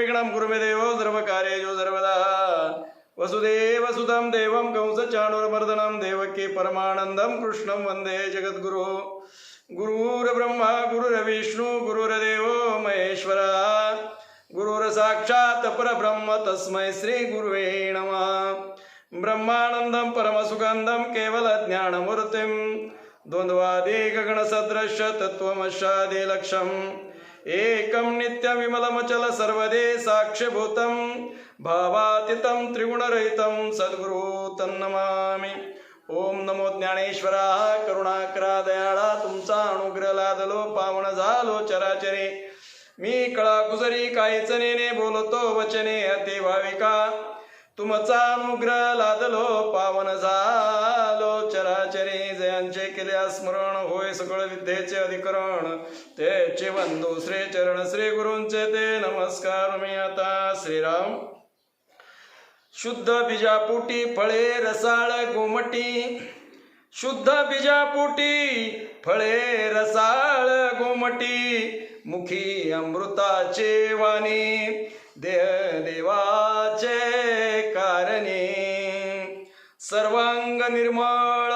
निर्विघ्नं कुरु मे देवो सर्वकार्येषु सर्वदा। वसुदेवसुतं देवं कंसचाणूरमर्दनं देवकी परमानन्दं कृष्णं वन्दे जगद्गुरुः। गुरुर्ब्रह्मा गुरुर्विष्णु गुरुर्देवो महेश्वरः गुरुर्साक्षात् परब्रह्म तस्मै श्री गुरुवे नमः। ब्रह्मानन्दं परमसुगन्धं केवलज्ञानमूर्तिं द्वन्द्वादि गगनसदृश तत्त्वमस्यादिलक्ष्यम् एकं नित्यविमलमचल सर्वदे साक्ष्यभूतं भावातीतं त्रिगुणरहितं सद्गुरु तन्नमामि। ओम नमो ज्ञानेश्वराः करुणाकरा दयाळा तुमचा अनुग्रह लादलो पावन झालो चराचरे। मी कळाकुसरी काहीचनेने बोलतो वचने अति भाविका तुमचा अनुग्रह लादलो पावन झालो चराचरे। जयांचे केले स्मरण होय सकळ विद्येचे अधिकरण तेचे बंधू श्री चरण श्री गुरूंचे ते नमस्कार मी आता। श्रीराम शुद्ध बीजापोटी फळे रसाळ गोमटी शुद्ध बीजापोटी फळे रसाळ गोमटी मुखी अमृताचे वाणी देवाचे कारणे। सर्वांग निर्मळ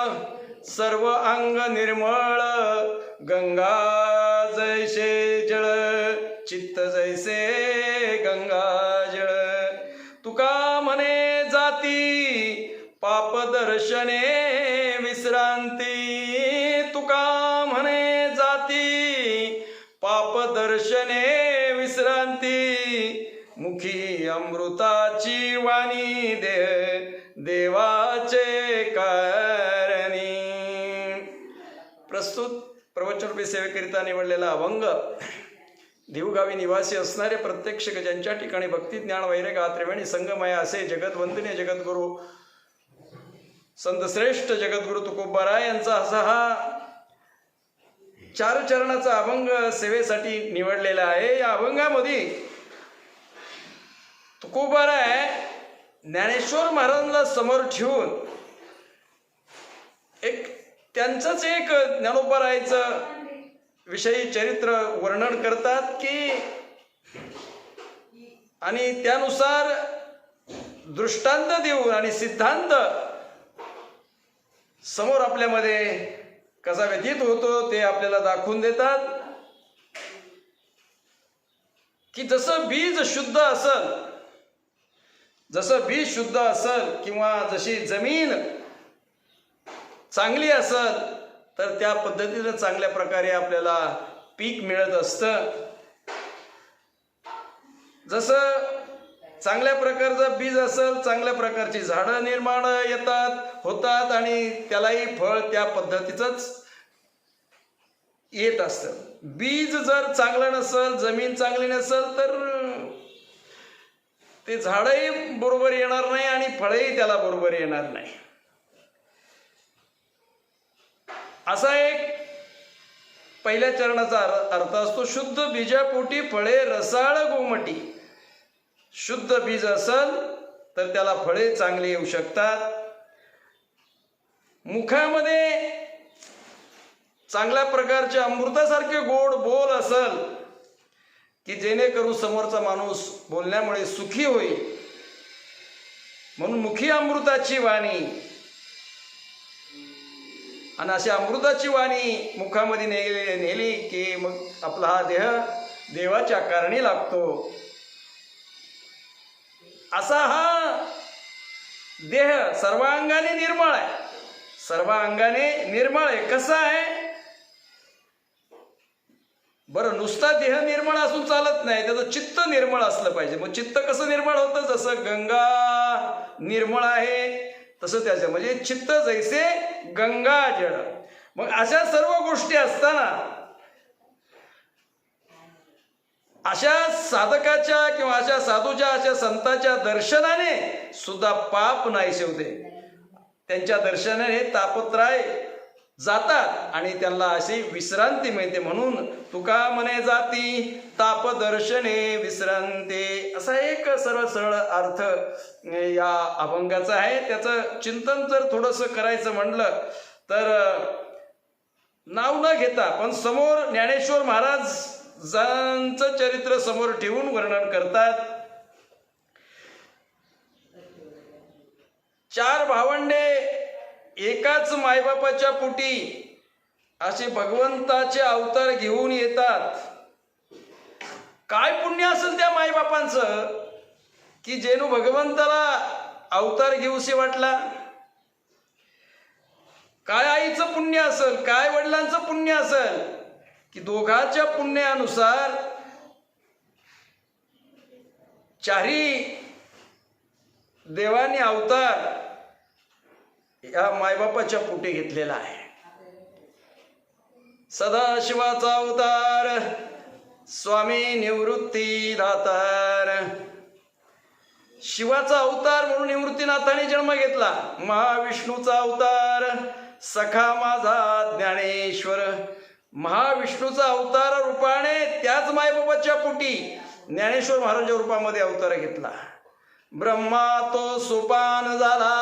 सर्व अंग निर्मळ गंगा जैसे जळ चित्त जैसे गंगा जळ। तुका म्हणे जाती पाप दर्शने विश्रांती तुका म्हणे जाती पाप दर्शने विश्रांती मुखी अमृताची वाणी देवाचे कारणी। प्रस्तुत प्रवचनरूपी सेवेकरिता निवडलेला अभंग देवगावी निवासी असणारे प्रत्यक्ष ज्यांच्या ठिकाणी भक्ती ज्ञान वैराग्य त्रिवेणी संगमय असे जगतवंदनीय जगद्गुरु संतश्रेष्ठ जगद्गुरु तुकोबाराय यांचा असा हा 4 चरणाचा अभंग सेवेसाठी निवडलेला आहे। या अभंगामध्ये तुकोबाराय ज्ञानेश्वर महाराजांना समोर ठेवून त्यांचंच एक ज्ञानोबारायचं विषयी चरित्र वर्णन करतात की आणि त्यानुसार दृष्टांत देऊन आणि सिद्धांत समोर आपल्यामध्ये कसा व्यतीत होतो ते आपल्याला दाखवून देतात की जसं बीज शुद्ध असल किंवा जशी जमीन चांगली असल तर त्या पद्धतीने चांगल्या प्रकारे आपल्याला पीक मिळत असतं। जसं चांगल्या प्रकारचं बीज असेल चांगल्या प्रकारची झाडं निर्माण होतात आणि त्यालाही फळ त्या पद्धतीचंच येत असतं। बीज जर चांगलं नसेल जमीन चांगली नसेल तर ते झाडही बरोबर येणार नाही आणि फळही त्याला बरोबर येणार नाही। असा एक पहिल्या चरणाचा अर्थ असतो शुद्ध बीजापोटी फळे रसाळ गोमटी। शुद्ध बीज असेल तर त्याला फळे चांगली येऊ शकतात। मुखामध्ये चांगल्या प्रकारचे अमृतासारखे गोड बोल असेल की जेणेकरून समोरचा माणूस बोलण्यामुळे सुखी होईल म्हणून मुखी अमृताची वाणी आणि अशी अमृताची वाणी मुखामध्ये नेली की मग आपला हा देह देवाच्या कारणी लागतो। असा हा देह सर्वांगाने निर्मळ आहे। कसा आहे बरं नुसता देह निर्मळ असून चालत नाही त्याचं चित्त निर्मळ असलं पाहिजे। मग चित्त कसं निर्मळ होतं जसं गंगा निर्मळ आहे तसं त्याचं म्हणजे चित्त जैसे गंगा जळ। मग अशा सर्व गोष्टी असताना अशा साधकाच्या किंवा अशा साधूच्या अशा संतांच्या दर्शनाने सुद्धा पाप नाहीसे होते। त्यांच्या दर्शनाने तापत्रय जातात आणि त्यांना अशी विश्रांती मिळते। म्हणून तुका म्हणे जाती ताप दर्शने विश्रांती असा एक सरळ सरळ अर्थ या अभंगाचा आहे। त्याचं चिंतन जर थोडंसं करायचं म्हणलं तर नाव न घेता पण समोर ज्ञानेश्वर महाराजांचं चरित्र समोर ठेवून वर्णन करतात 4 भावंडे एकाच मायबापाच्या पोटी असे भगवंताचे अवतार घेऊन येतात. काय पुण्य असेल त्या मायबापांचं की जेणू भगवंताला अवतार घेऊसे वाटला. काय आईचं पुण्य असेल, काय वडिलांचं पुण्य असेल की दोघांच्या पुण्यानुसार चारी देवानी अवतार या मायबापाच्या पोटी घेतलेला आहे. सदाशिवाचा अवतार, स्वामी निवृत्ती दातार. शिवाचा अवतार म्हणून निवृत्तीनाथाने जन्म घेतला. महाविष्णूचा अवतार, सखा माझा ज्ञानेश्वर. महाविष्णूचा अवतार रूपाने त्याच मायबापाच्या पोटी ज्ञानेश्वर महाराजांच्या रूपामध्ये अवतार घेतला. ब्रह्मा तो सोपान झाला.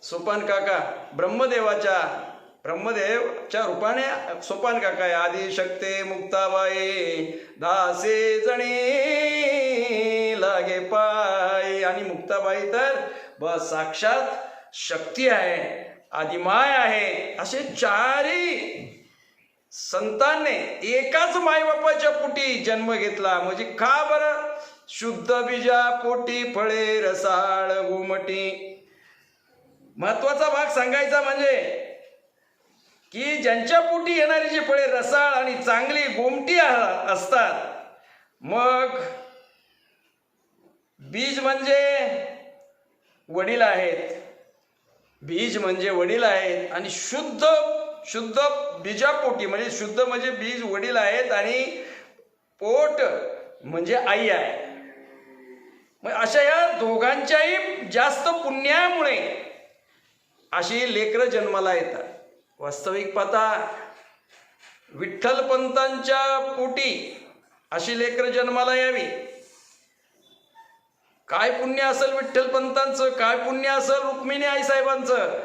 सोपान काका ब्रह्मदेवच्या रूपाने सोपान काका आहे. आदिशक्ते मुक्ताबाई दासे जणी लागे पाय. आणि मुक्ताबाई तर बस साक्षात शक्ती आहे, आदिमाय आहे. असे चारही संतांनी एकाच मायबापाच्या पोटी जन्म घेतला. म्हणजे का बरं? शुद्ध बीजा पोटी फळे रसाळ गोमटी. महत्वाचा भाग सांगायचा म्हणजे की ज्यांच्या पोटी येणारी जी फळे रसाळ आणि चांगली गोमटी असतात, मग बीज म्हणजे वडील आहेत. बीज म्हणजे वडील आहेत आणि शुद्ध बीजापोटी म्हणजे शुद्ध म्हणजे बीज वडील आहेत आणि पोट म्हणजे आई आहे. मग अशा या दोघांच्याही जास्त पुण्यामुळे अशी लेकरं जन्माला येतात. वास्तविक पाहता विठ्ठलपंतांच्या पोटी अशी लेकरं जन्माला यावी. काय पुण्य असेल विठ्ठलपंतांचं, काय पुण्य असेल रुक्मिणी आई साहेबांचं.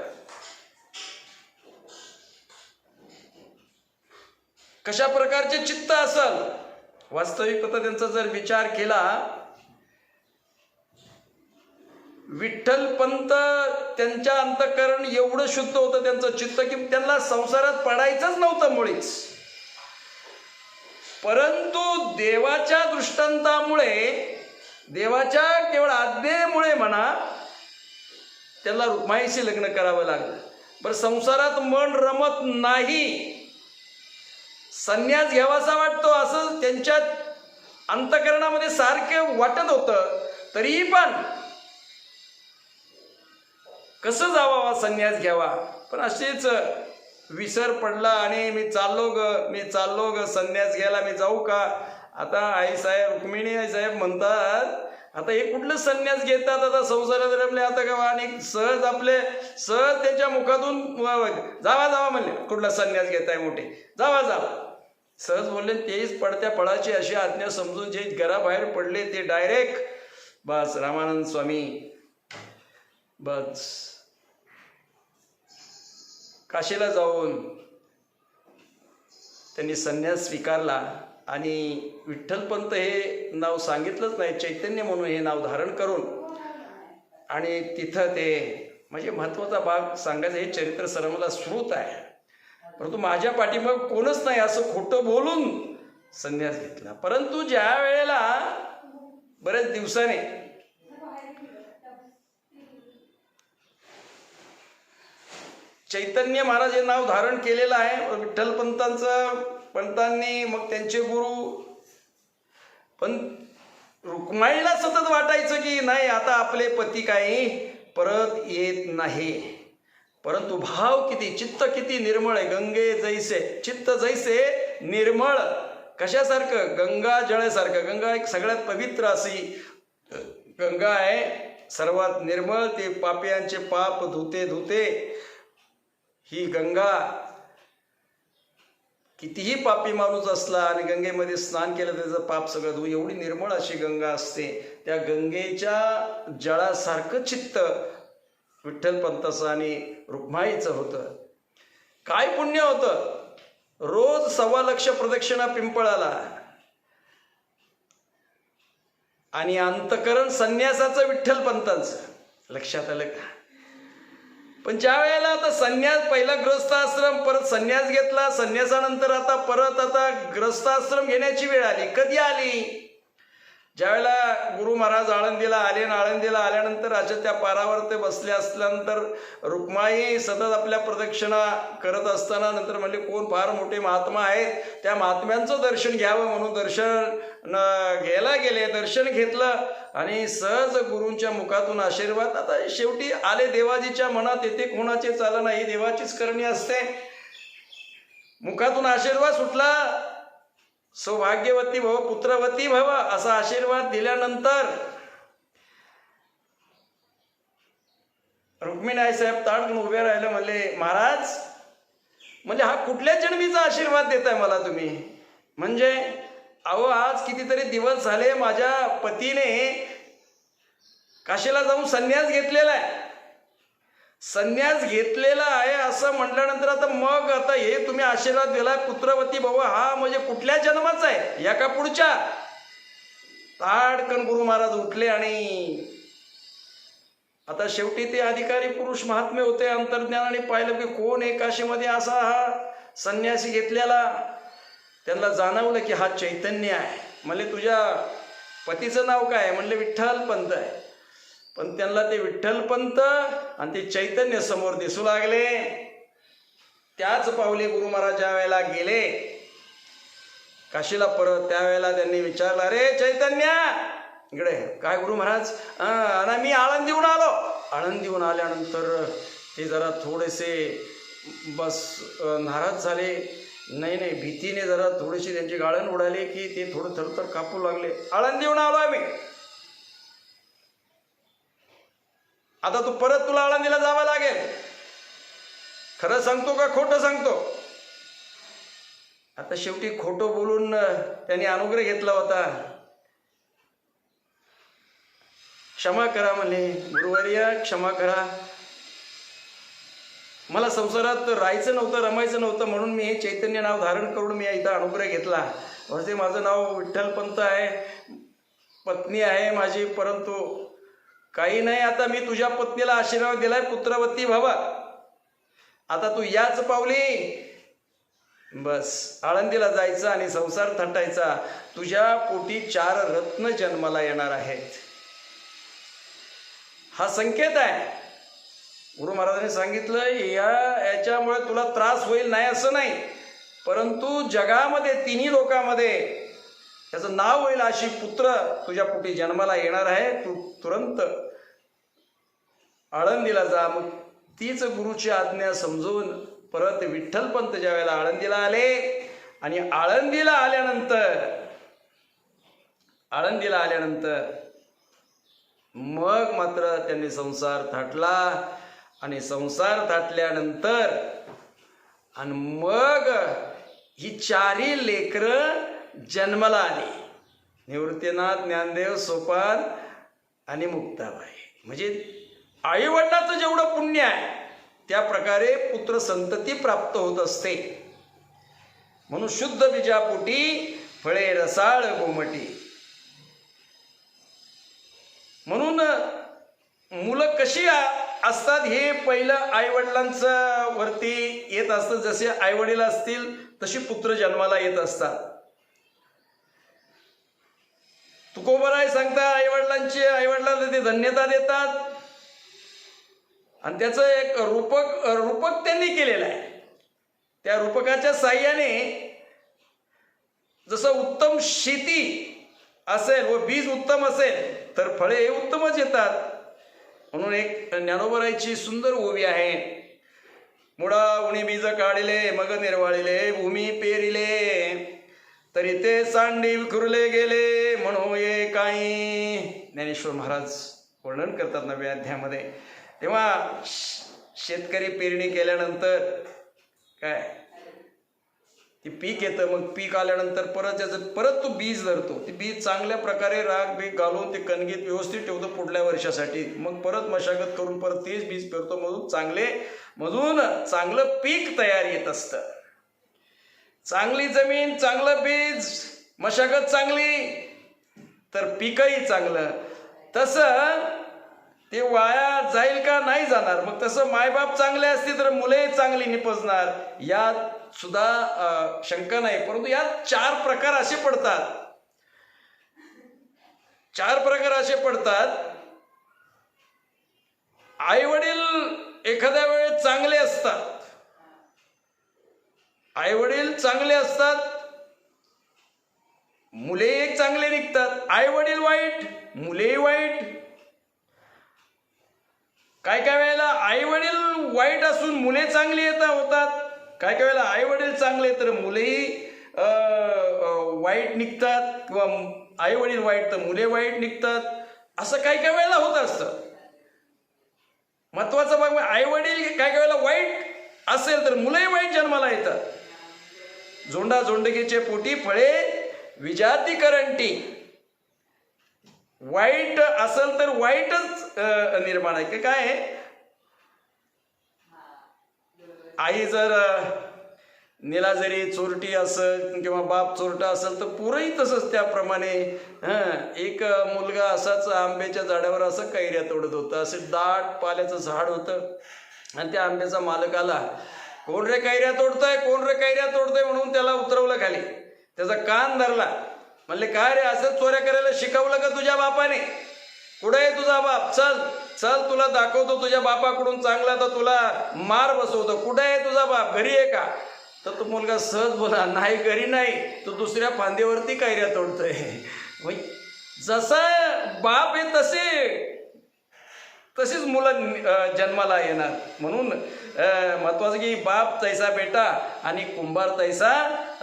कशा प्रकारचे चित्त असेल. वास्तविक पाहता त्यांचा जर विचार केला, विठ्ठलपंत त्यांच्या अंतःकरण एवढं शुद्ध होतं त्यांचं चित्त की त्यांना संसारात पडायचंच नव्हतं मुळीच. परंतु देवाच्या दृष्टांतामुळे, देवाच्या केवळ आज्ञेमुळे म्हणा, त्याला रुक्माईशी लग्न करावं लागलं. बरं, संसारात मन रमत नाही, संन्यास घ्यावासा वाटतो असं त्यांच्या अंतःकरणामध्ये सारखं वाटत होतं. तरीही पण कसं जावा संन्यास घ्यावा. पण असेच विसर पडला आणि मी चाललो ग संन्यास घ्यायला. मी जाऊ का? आता आईसाहेब रुक्मिणी आईसाहेब म्हणतात, आता हे कुठलं संन्यास घेतात, आता संसारात रमले आता का. आणि सहज त्याच्या मुखातून जावा म्हणले, कुठला संन्यास घेताय मोठे, जावा. सहज बोलले. तेच पडत्या पळाची अशी आज्ञा समजून जे घराबाहेर पडले ते डायरेक्ट बस रामानंद स्वामी बस काशीला जाऊन त्यांनी संन्यास स्वीकारला. आणि विठ्ठलपंत हे नाव सांगितलंच नाही, चैतन्य म्हणून हे नाव धारण करून आणि तिथं ते म्हणजे महत्वाचा भाग सांगायचं. हे चरित्र सर्वांना श्रुत आहे, परंतु माझ्या पाठीमाग कोणच नाही असं खोटं बोलून संन्यास घेतला. परंतु ज्या वेळेला बऱ्याच दिवसाने चैतन्य महाराज हे नाव धारण केलेलं आहे पंतांनी, मग त्यांचे गुरु. पण रुक्माईला सतत वाटायचं की नाही, आता आपले पती काही परत येत नाही. परंतु भाव किती, चित्त किती निर्मळ आहे. गंगे जैसे चित्त जैसे निर्मळ. कशासारखं? गंगा जळसारखं. गंगा एक सगळ्यात पवित्र अशी गंगा आहे, सर्वात निर्मळ. ते पापियांचे पाप धुते. ही गंगा कितीही पापी माणूस असला आणि गंगेमध्ये स्नान केलं त्याचं पाप सगळं धुवून, एवढी निर्मळ अशी गंगा असते. त्या गंगेच्या जळासारखं चित्त विठ्ठलपंताचं आणि रुक्माईचं होतं. काय पुण्य होतं? रोज 1.25 लाख प्रदक्षिणा पिंपळाला. आणि अंतकरण संन्यासाचं विठ्ठलपंतांचं. लक्षात आलं का? पण ज्या वेळेला आता संन्यास, पहिला गृहस्थाश्रम, परत संन्यास घेतला, संन्यासानंतर आता गृहस्थाश्रम घेण्याची वेळ आली. कधी आली? ज्या वेळेला गुरु महाराज आळंदीला आले, आळंदीला आल्यानंतर अशा त्या पारावर ते बसले असल्यानंतर रुक्माई सतत आपल्या प्रदक्षिणा करत असताना नंतर म्हणले कोण फार मोठे महात्मा आहेत, त्या महात्म्यांचं दर्शन घ्यावं म्हणून दर्शन घ्यायला गेले. दर्शन घेतलं आणि सहज गुरूंच्या मुखातून आशीर्वाद. आता शेवटी आले, देवाजीच्या मनात येते, कोणाचे चालना, ही देवाचीच करणी असते. मुखातून आशीर्वाद सुटला, सौभाग्यवती भव, पुत्रवती भव, असा आशीर्वाद दिल्यानंतर रुक्मिणी आई साहेब ताडकन उभे राहिले. म्हणले महाराज, म्हणजे हा कुठल्या जन्मीचा आशीर्वाद देताय मला तुम्ही? म्हणजे अहो, आज कितीतरी दिवस झाले माझ्या पतीने काशीला जाऊन संन्यास घेतलेला आहे. संन्यास घेतलेला आहे असं म्हटल्यानंतर आता हे तुम्ही आशीर्वाद दिलाय पुत्रवती भव, हा म्हणजे कुठल्या जन्माचा आहे, या का पुढच्या? ताडकन गुरु महाराज उठले आणि आता शेवटी ते अधिकारी पुरुष महात्मे होते, अंतर्ज्ञानाने पाहिलं की कोण आहे काशीमध्ये असा हा संन्यासी घेतलेला. त्यांना जाणवलं की हा चैतन्य आहे. म्हणले तुझ्या पतीचं नाव काय? म्हणले विठ्ठलपंत आहे. पण त्यांना ते विठ्ठलपंत आणि ते चैतन्य समोर दिसू लागले. त्याच पावली गुरु महाराज ज्या वेळेला गेले काशीला परत, त्यावेळेला त्यांनी विचारलं, अरे चैतन्य इकडे काय? गुरु महाराज, आणि मी आळंदीहून आलो. आळंदीहून आल्यानंतर ते जरा थोडेसे नाराज झाले. नाही भीतीने जरा थोडीशी त्यांची गाळण उडाली की ते थोडं थरथर कापू लागले. आळंदीहून आलो आम्ही, आता तू परत, तुला आळंदीला जावं लागेल. खरं सांगतो का खोटं सांगतो? आता शेवटी खोटं बोलून त्यांनी अनुग्रह घेतला होता. क्षमा करा म्हणले, गुरुवर्य क्षमा करा, मला संसारात राहायचं नव्हतं, रमायचं नव्हतं, म्हणून मी हे चैतन्य नाव धारण करून मी इथं अनुग्रह घेतला. म्हणजे माझं नाव विठ्ठलपंत आहे, पत्नी आहे माझी, परंतु काही नाही, आता मी तुझ्या पत्नीला आशीर्वाद दिलाय पुत्रवती व्हावा. आता तू याच पावली बस आळंदीला जायचं आणि संसार थाटायचा. तुझ्या पोटी 4 रत्न जन्माला येणार आहेत. हा संकेत आहे. गुरु महाराजांनी सांगितलं याच्यामुळे तुला त्रास होईल नाही असं नाही, परंतु जगामध्ये तिन्ही लोकांमध्ये त्याचं नाव होईल अशी पुत्र तुझ्या पोटी जन्माला येणार आहे. तू तुरंत आळंदीला जा. मग तीच गुरुची आज्ञा समजून परत विठ्ठलपंत ज्या वेळेला आळंदीला आले आणि आळंदीला आल्यानंतर मग मात्र त्यांनी संसार थाटला आणि संसार थाटल्यानंतर आणि मग ही 4 लेकरं जन्माला आली. निवृत्तीनाथ, ज्ञानदेव, सोपान आणि मुक्ताबाई. म्हणजे आई वडिलाचं जेवढं पुण्य आहे त्या प्रकारे पुत्र संतती प्राप्त होत असते. म्हणून शुद्ध बीजापोटी फळे रसाळ गोमटी. म्हणून मुलं कशी असतात हे पहिलं आई वडिलांचं वरती येत असतं. जसे आई वडील असतील तशी पुत्र जन्माला येत असतात. तुकोबराय सांगता आई वडिलांना ते धन्यता देतात आणि त्याचं एक रूपक त्यांनी केलेलं आहे. त्या रूपकाच्या साह्याने जसं उत्तम शेती असेल व बीज उत्तम असेल तर फळे हे उत्तमच येतात. म्हणून एक ज्ञानोबरायची सुंदर ओवी आहे. मुळा उणी बीज काढिले मग निर्वाळिले भूमी पेरिले तरी ते सांडी विखुरले गेले म्हणू ये काही. ज्ञानेश्वर महाराज वर्णन करतात 9व्या अध्यायामध्ये. तेव्हा शेतकरी पेरणी केल्यानंतर काय ते पीक येतं. मग पीक आल्यानंतर परत तो बीज धरतो. ते बीज चांगल्या प्रकारे राग बीक घालून ते कणगीत व्यवस्थित ठेवतो पुढल्या वर्षासाठी. मग परत मशागत करून परत तेच बीज पेरतो. मधून चांगलं पीक तयार येत असतं. चांगली जमीन, चांगलं बीज, मशागत चांगली तर पीकही चांगलं. तसं ते वाया जाईल का? नाही जाणार. मग तसं मायबाप चांगले असतील तर मुले चांगली निपजणार, यात सुद्धा शंका नाही. परंतु यात 4 प्रकार असे पडतात. 4 प्रकार असे पडतात. आई वडील एखाद्या वेळेस चांगले असतात, आई वडील चांगले असतात, मुले एक चांगले निघतात. आई वडील वाईट, मुलेही वाईट. काय काय वेळेला आई वडील वाईट असून मुले चांगली होतात. काय काय वेळेला आई वडील चांगले तर मुलेही वाईट निघतात, किंवा आई वडील वाईट तर मुले वाईट निघतात. असं काय काय वेळेला होत असतं. महत्वाचा भाग, आई वडील काय काय वेळेला वाईट असेल तर मुलंही वाईट जन्माला येतात. झोंडा झोंडकीचे पोटी फळे विजाती करंटी. वाईट असेल तर वाईटच निर्माण आहे. की काय आहे, आई जर निला जरी चोरटी असेल किंवा बाप चोरटा असेल तर पोरही तसंच त्याप्रमाणे. एक मुलगा असाच आंब्याच्या झाडावर असं कैऱ्या तोडत होता. असं दाट पाल्याचं झाड होतं आणि त्या आंब्याचा मालक आला. कोण रे कैऱ्या तोडतोय, कोण रे कैऱ्या तोडतोय म्हणून त्याला उतरवलं खाली. त्याचा कान धरला. म्हणले काय रे, असंच चोऱ्या करायला शिकवलं का तुझ्या बापाने? कुठे आहे तुझा बाप? चल चल तुला दाखवतो तुझ्या बापाकडून चांगला, तर तुला मार बसवतो. कुठे आहे तुझा बाप? घरी आहे का? तर तो मुलगा सहज बोला, नाही घरी नाही, तो दुसऱ्या फांदीवरती कैऱ्या तोडतोय. जसं बाप आहे तशीच मुलं जन्माला येणार. म्हणून महत्वाचं की बाप तैसा बेटा आणि कुंभार तैसा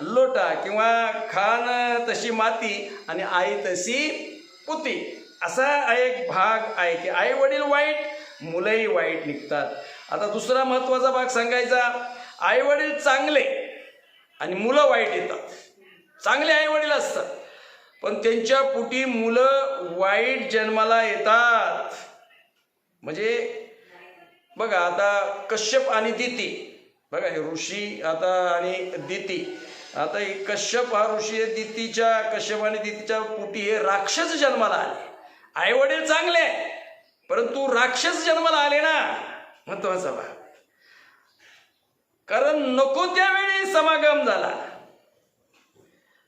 लोटा, किंवा खान तशी माती आणि आई तशी पुती, असा एक भाग आहे की आई वडील वाईट, मुलंही वाईट निघतात. आता दुसरा महत्वाचा भाग सांगायचा, आई वडील चांगले आणि मुलं वाईट येतात. चांगले आई वडील असतात पण त्यांच्या पोटी मुलं वाईट जन्माला येतात. म्हणजे बघा आता कश्यप आणि दिती, बघा हे ऋषी आता आणि दिती. आता कश्यप हा ऋषी आहे, कश्यप आणि दितीच्या पोटी हे राक्षस जन्माला आले. आई वडील चांगले परंतु राक्षस जन्माला आले ना. महत्वाचा भाग, कारण नको त्यावेळी समागम झाला,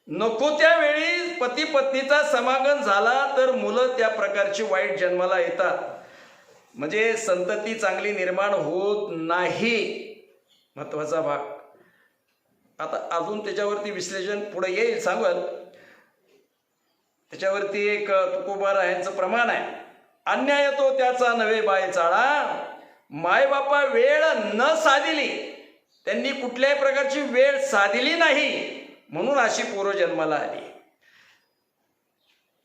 नको त्यावेळी पती पत्नीचा समागम झाला तर मुलं त्या प्रकारची वाईट जन्माला येतात. म्हणजे संतती चांगली निर्माण होत नाही. महत्वाचा भाग. आता अजून त्याच्यावरती विश्लेषण पुढे येईल, सांगल त्याच्यावरती. एक तुकोबारा यांचं प्रमाण आहे, अन्याय तो त्याचा नव्हे बाय चाळा, मायबापा वेळ न साधिली, त्यांनी कुठल्याही प्रकारची वेळ साधिली नाही म्हणून अशी पोरं जन्माला आली.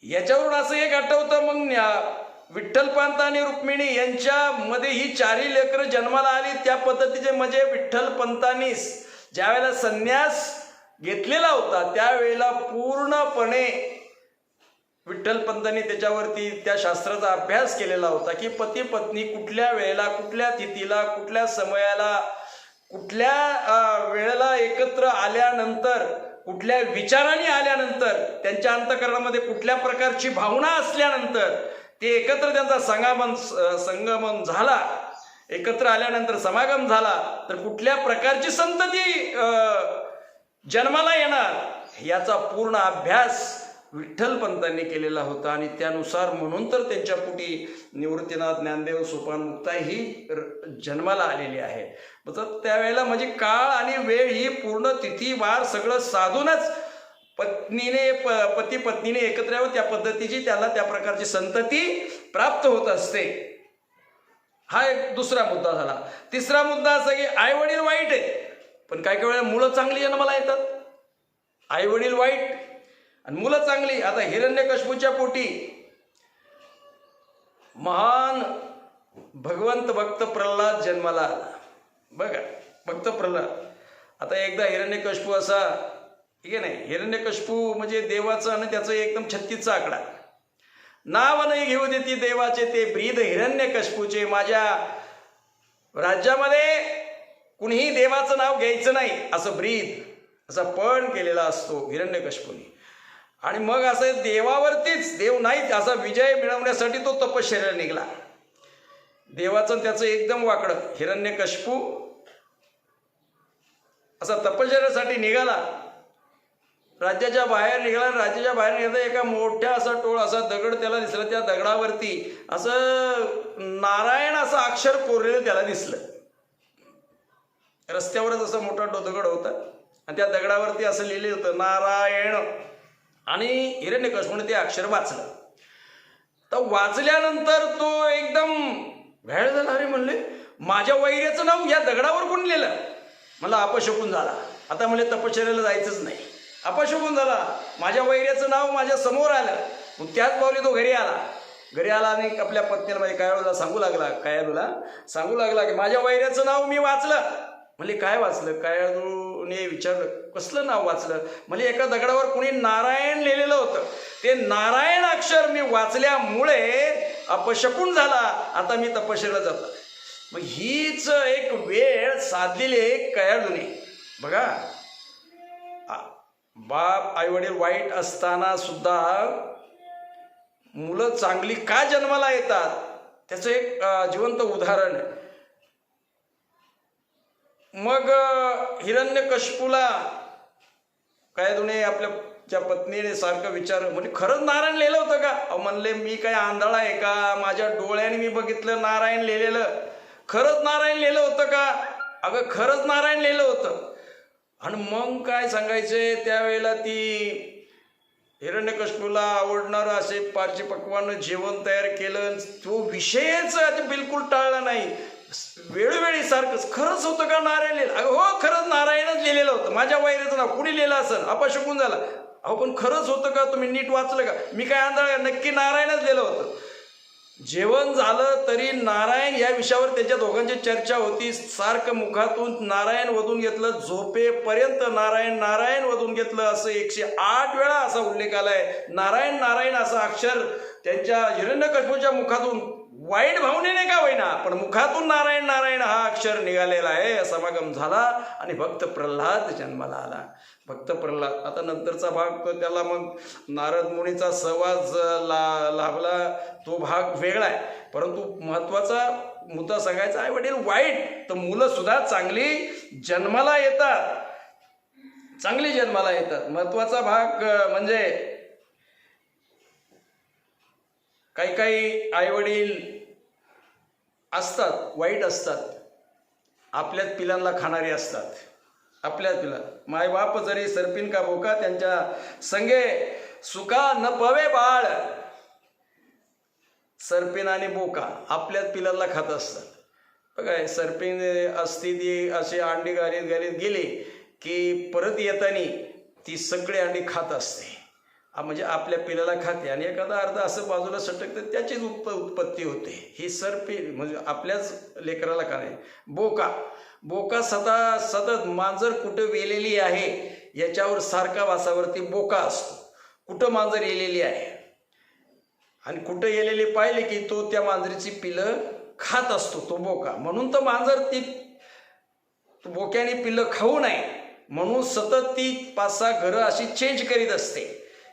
याच्यावरून असं एक आठवतं, मग विठ्ठलपंत आणि रुक्मिणी यांच्यामध्ये ही 4 लेकरं जन्माला आली त्या पद्धतीचे. म्हणजे विठ्ठलपंतांनी ज्या वेळेला संन्यास घेतलेला होता त्यावेळेला पूर्णपणे विठ्ठलपंतांनी त्याच्यावरती त्या शास्त्राचा अभ्यास केलेला होता की पती पत्नी कुठल्या वेळेला, कुठल्या तिथीला, कुठल्या समयाला, कुठल्या वेळेला एकत्र आल्यानंतर, कुठल्या विचाराने आल्यानंतर, त्यांच्या अंतःकरणामध्ये कुठल्या प्रकारची भावना असल्यानंतर ते एकत्र त्यांचा संगमन झाला, एकत्र आल्यानंतर समागम झाला तर कुठल्या प्रकारची संतती जन्माला येणार याचा पूर्ण अभ्यास विठ्ठलपंतांनी केलेला होता. आणि त्यानुसार म्हणून तर त्यांच्या पोटी निवृत्तीनाथ, ज्ञानदेव, सोपान मुक्ता ही जन्माला आलेली आहे. तर त्यावेळेला म्हणजे काळ आणि वेळ ही पूर्ण तिथी वार सगळं साधूनच पती पत्नीने एकत्र यावं, त्या पद्धतीची त्याला त्या प्रकारची संतती प्राप्त होत असते. हा एक दुसरा मुद्दा झाला. तिसरा मुद्दा असा की आई वडील वाईट आहेत पण काही वेळेला मुलं चांगली जन्माला येतात. आई वडील वाईट आणि मुलं चांगली. आता हिरण्यकश्यपूच्या पोटी महान भगवंत भक्त प्रल्हाद जन्माला आला. बघा भक्त प्रल्हाद. आता एकदा हिरण्यकश्यपू असा, ठीक आहे नाही, हिरण्यकश्यपू म्हणजे देवाचा आणि त्याचं एकदम 36चा आकडा. नाव नाही घेऊ देती देवाचे ते ब्रीद हिरण्यकश्यपूचे, माझ्या राज्यामध्ये कुणीही देवाचं नाव घ्यायचं नाही असं ब्रीद, असा पण केलेला असतो हिरण्यकश्यपूने. आणि मग असं देवावरतीच, देव नाहीच असा विजय मिळवण्यासाठी तो तपश्चर्याला निघाला. देवाचं त्याचं एकदम वाकडं. हिरण्यकशिपू असा तपश्चर्यासाठी निघाला, राज्याच्या बाहेर निघाला. राज्याच्या बाहेर निघाला एका मोठ्या असा टोळ असा दगड त्याला दिसला. त्या दगडावरती असं नारायण असं अक्षर कोरलेलं त्याला दिसलं. रस्त्यावरच असा मोठा दगड होता आणि त्या दगडावरती असं लिहिलं होतं नारायण. आणि हिरण्यकशिपूने ते अक्षर वाचलं. तर वाचल्यानंतर तो एकदम भ्याड झाला. अरे म्हणले माझ्या वैर्याचं नाव या दगडावर कोण लिहिलं? मला अपशकुन झाला. आता म्हणले तपश्चर्याला जायचंच नाही. अपशकुन झाला. माझ्या वैर्याचं नाव माझ्या समोर आलं. मग त्याच पावली तो घरी आला. घरी आला आणि आपल्या पत्नीला म्हणजे कायळूला सांगू लागला की माझ्या वैर्याचं नाव मी वाचलं. म्हणजे काय वाचलं? कायळूने विचारलं कसलं नाव वाचलं? म्हणजे एका दगडावर कोणी नारायण लिहिलेलं होतं. ते नारायण अक्षर मी वाचल्यामुळे अपशकुन झाला. आता मी तपश्चर्याला जातो. मग हीच एक वेळ साधलेली एक कायळूने. बघा, बाप आईवडील वाईट असताना सुद्धा मुलं चांगली का जन्माला येतात त्याचं एक जिवंत उदाहरण आहे. मग हिरण्यकशिपूला कायळूने आपल्या पत्नीने सारखं विचारलं म्हणजे खरंच नारायण लिहिलं होतं का? म्हणले मी काय आंधळा आहे का? माझ्या डोळ्याने मी बघितलं नारायण लिहिलेलं. खरंच नारायण लिहिलं होतं का? अगं खरंच नारायण लिहिलं होतं. आणि मग काय सांगायचे त्यावेळेला ती हिरण्यकशिपूला आवडणारं असे पारचे पक्वान जेवण तयार केलं. तो विषयच बिलकुल टाळला नाही. वेळोवेळी सारखंच खरंच होतं का नारायण लिहिलं? अगं हो खरंच नारायणच लिहिलेलं होतं. माझ्या वैर्याचं नाव कुणी लिहिलं असेल? अपशकुन झाला. अहो पण खरंच होतं का? तुम्ही नीट वाचलं का? मी काय आंधळा? नक्की नारायणच लिहिलं होतं. जेवण झालं तरी नारायण या विषयावर त्यांच्या दोघांची चर्चा होती. सारखं मुखातून नारायण वधून घेतलं. झोपेपर्यंत नारायण नारायण वधून घेतलं. असं 108 वेळा असा उल्लेख आलाय. नारायण नारायण असं अक्षर त्यांच्या हिरण्यकशिपूच्या मुखातून वाईट भावनेने का होईना पण मुखातून नारायण नारायण हा अक्षर निघालेला आहे. समागम झाला आणि भक्त प्रल्हाद जन्माला आला. भक्त प्रल्हाद. आता नंतरचा भाग तो त्याला मग नारद मुनीचा सहवास लाभला. तो भाग वेगळा आहे. परंतु महत्वाचा मुद्दा सांगायचा आई वडील वाईट तर मुलं सुद्धा चांगली जन्माला येतात. चांगली जन्माला येतात. महत्वाचा भाग म्हणजे काही आई वडील असतात वाईट असतात. आपल्याच पिलांना खाणारे असतात. आपल्याच पिला मायबाप जरी सरपीन का बोका त्यांच्या संगे सुका न पवे बाळ. सरपीन आणि बोका आपल्याच पिलांना खात असतात. बघा सरपीन असती ती अशी अंडी घालीत गेली की परत येताना ती सगळी अंडी खात असते. म्हणजे आपल्या पिलाला खाते आणि एखादा अर्ध असं बाजूला सटकतं त्याचीच उत्पत्ती होते. ही सरपीन म्हणजे आपल्याच लेकराला खाणे. बोका सतत मांजर कुठं वेलेली आहे याच्यावर सारखा वासावरती बोका असतो. कुठं मांजर येलेली आहे आणि कुठं येलेली पाहिली की तो त्या मांजरीची पिलं खात असतो तो बोका. म्हणून तर मांजर ती बोक्याने पिलं खाऊ नये म्हणून सतत ती 5-6 घरं अशी चेंज करीत असते.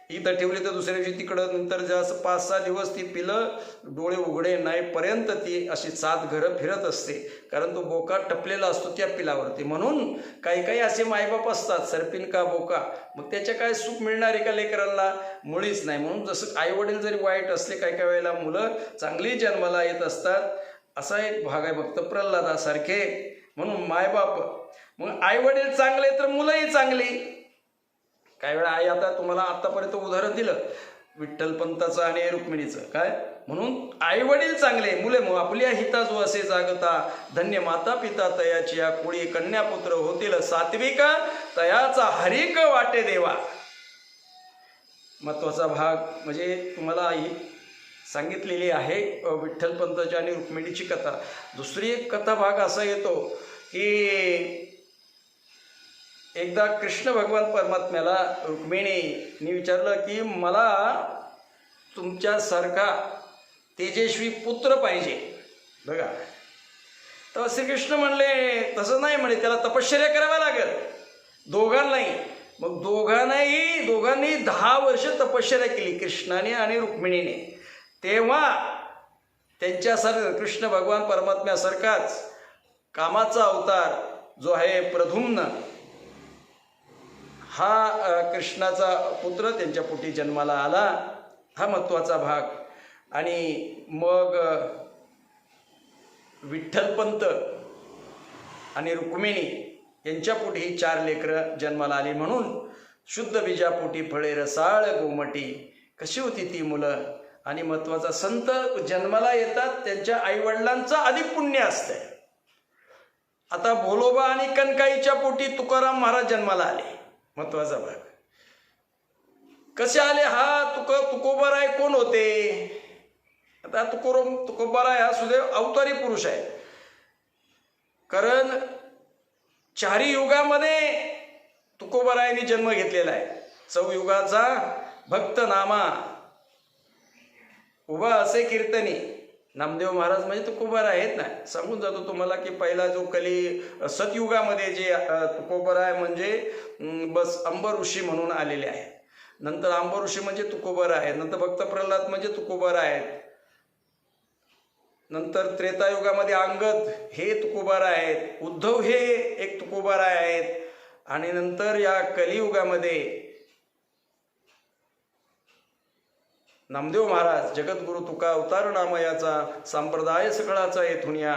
इथं ठेवली तर दुसऱ्या दिवशी तिकडं नंतर जास्त 5-6 दिवस ती पिलं डोळे उघडे नाही पर्यंत ती अशी 7 घरं फिरत असते. कारण तो बोका टपलेला असतो त्या पिलावरती. म्हणून काही असे मायबाप असतात सरपीन का बोका. मग त्याच्या काय सुख मिळणार एका लेकरांना? मुळीच नाही. म्हणून जसं आई वडील जरी वाईट असले काही वेळेला मुलं चांगली जन्माला येत असतात. असा एक भाग आहे भक्त प्रल्हादासारखे. म्हणून मायबाप मग आई वडील चांगले तर मुलंही चांगली. काही वेळा आई आता तुम्हाला आतापर्यंत उदाहरण दिलं विठ्ठलपंताचं आणि रुक्मिणीचं काय. म्हणून आई वडील चांगले मुले मग आपल्या हिता जो असे जागता. धन्य माता पिता तयाची या कुळी कन्यापुत्र होतील सात्विक तयाचा हरिक वाटे देवा. महत्वाचा भाग म्हणजे तुम्हाला ही सांगितलेली आहे विठ्ठलपंताची आणि रुक्मिणीची कथा. दुसरी एक कथा भाग असा येतो की एकदा कृष्ण भगवान परमात्म्याला रुक्मिणीने विचारलं की मला तुमच्यासारखा तेजस्वी पुत्र पाहिजे. बघा तर श्रीकृष्ण म्हणले तसं नाही म्हणे त्याला तपश्चर्या करावी लागेल दोघांनाही. मग दोघांनी 10 वर्ष तपश्चर्या केली, कृष्णाने आणि रुक्मिणीने. तेव्हा त्यांच्यासारखं कृष्ण भगवान परमात्म्यासारखाच कामाचा अवतार जो आहे प्रद्युम्न, हा कृष्णाचा पुत्र त्यांच्या पोटी जन्माला आला. हा महत्त्वाचा भाग. आणि मग विठ्ठलपंत आणि रुक्मिणी यांच्या पोटी ही 4 लेकरं जन्माला आली. म्हणून शुद्ध बीजापोटी फळे रसाळ गोमटी, कशी होती ती मुलं. आणि महत्त्वाचा, संत जन्माला येतात त्यांच्या आईवडिलांचं अधिक पुण्य असतंय. आता भोलोबा आणि कनकाईच्या पोटी तुकाराम महाराज जन्माला आले. महत्वाचा भाग, कसे आले. हा तुकोबाराय कोण होते. आता तुकोबाराय हा सुदैव अवतारी पुरुष आहे. कारण 4 युगामध्ये तुकोबारायांनी जन्म घेतलेला आहे. चौयुगाचा भक्त नामा उभा असे कीर्तनी. नामदेव महाराज म्हणजे तुकोबाराय आहेत ना. सांगून जातो तुम्हाला की पहिला जो सतयुगामध्ये जे तुकोबाराय म्हणजे बस अंबर ऋषी म्हणून आलेले आहेत. नंतर अंबर ऋषी म्हणजे तुकोबाराय आहेत. नंतर भक्त प्रल्हाद म्हणजे तुकोबाराय आहेत. नंतर त्रेतायुगामध्ये अंगद हे तुकोबाराय आहेत. उद्धव हे एक तुकोबाराय आहेत. आणि नंतर या कलियुगामध्ये नामदेव महाराज जगद्गुरु तुका अवतार नामयाचा संप्रदाय सगळाचा येथुनिया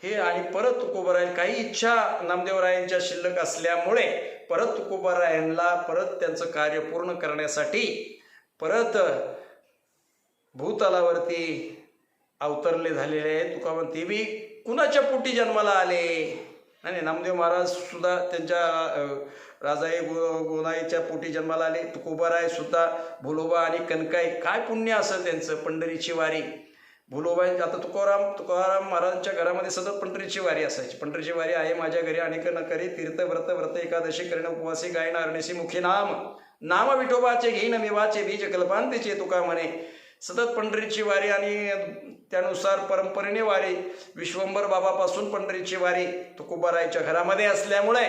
हे. आणि परत तुकोबाराय काही इच्छा नामदेवरायांच्या शिल्लक असल्यामुळे परत तुकोबारायांना परत त्यांचं कार्य पूर्ण करण्यासाठी परत भूतलावरती अवतरले झालेले आहेत. तुका ते बी कुणाच्या पोटी जन्माला आले. नाही, नामदेव महाराज सुद्धा त्यांच्या राजाई गोनाईच्या पोटी जन्माला आले. तुकोबाराय सुद्धा भोलोबा आणि कनकाई, काय पुण्य असं त्यांचं. पंढरीची वारी भोलोबा. आता तुकाराम महाराजांच्या घरामध्ये सतत पंढरीची वारी असायची. पंढरीची वारी आहे माझ्या घरी अनेक न करी तीर्थ व्रत एकादशी करण उपवासी गायन अरणेसी मुखी नाम विठोबाचे घेईन मेवाचे बीज कल्पांतीचे तुका म्हणे. सतत पंढरीची वारी आणि त्यानुसार परंपरेने वारी. विश्वंभर बाबापासून पंढरीची वारी तुकोबारायच्या घरामध्ये असल्यामुळे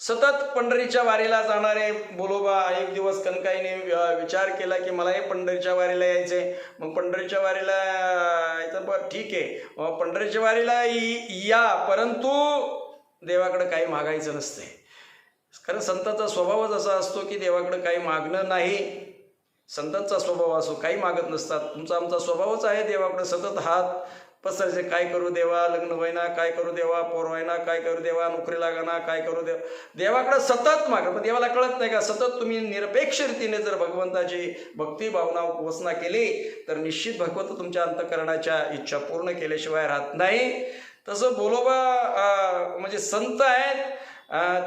सतत पंढरीच्या वारीला जाणारे भोलोबा. एक दिवस कनकाईने विचार केला की मला हे पंढरीच्या वारीला यायचे. मग पंढरीच्या वारीला यायचं, बरं ठीक आहे पंढरीच्या वारीला या, परंतु देवाकडे काही मागायचं नसते. कारण संतांचा स्वभावच असा असतो की देवाकडे काही मागणं नाही. संतांचा स्वभाव असो, काही मागत नसतात. तुमचा आमचा स्वभावच आहे देवाकडे सतत हात पसरायचे. काय करू देवा, लग्न व्हायना, काय करू देवा, पोर व्हायना, काय करू देवा, नोकरी लागाना, काय करू देवा. देवाकडे सतत मागा. पण देवाला कळत नाही का. सतत तुम्ही निरपेक्ष रीतीने जर भगवंताची भक्ती भावना उपासना केली तर निश्चित भगवंत तुमच्या अंतःकरणाच्या इच्छा पूर्ण केल्याशिवाय राहत नाही. तसं भोलोबा म्हणजे संत आहेत,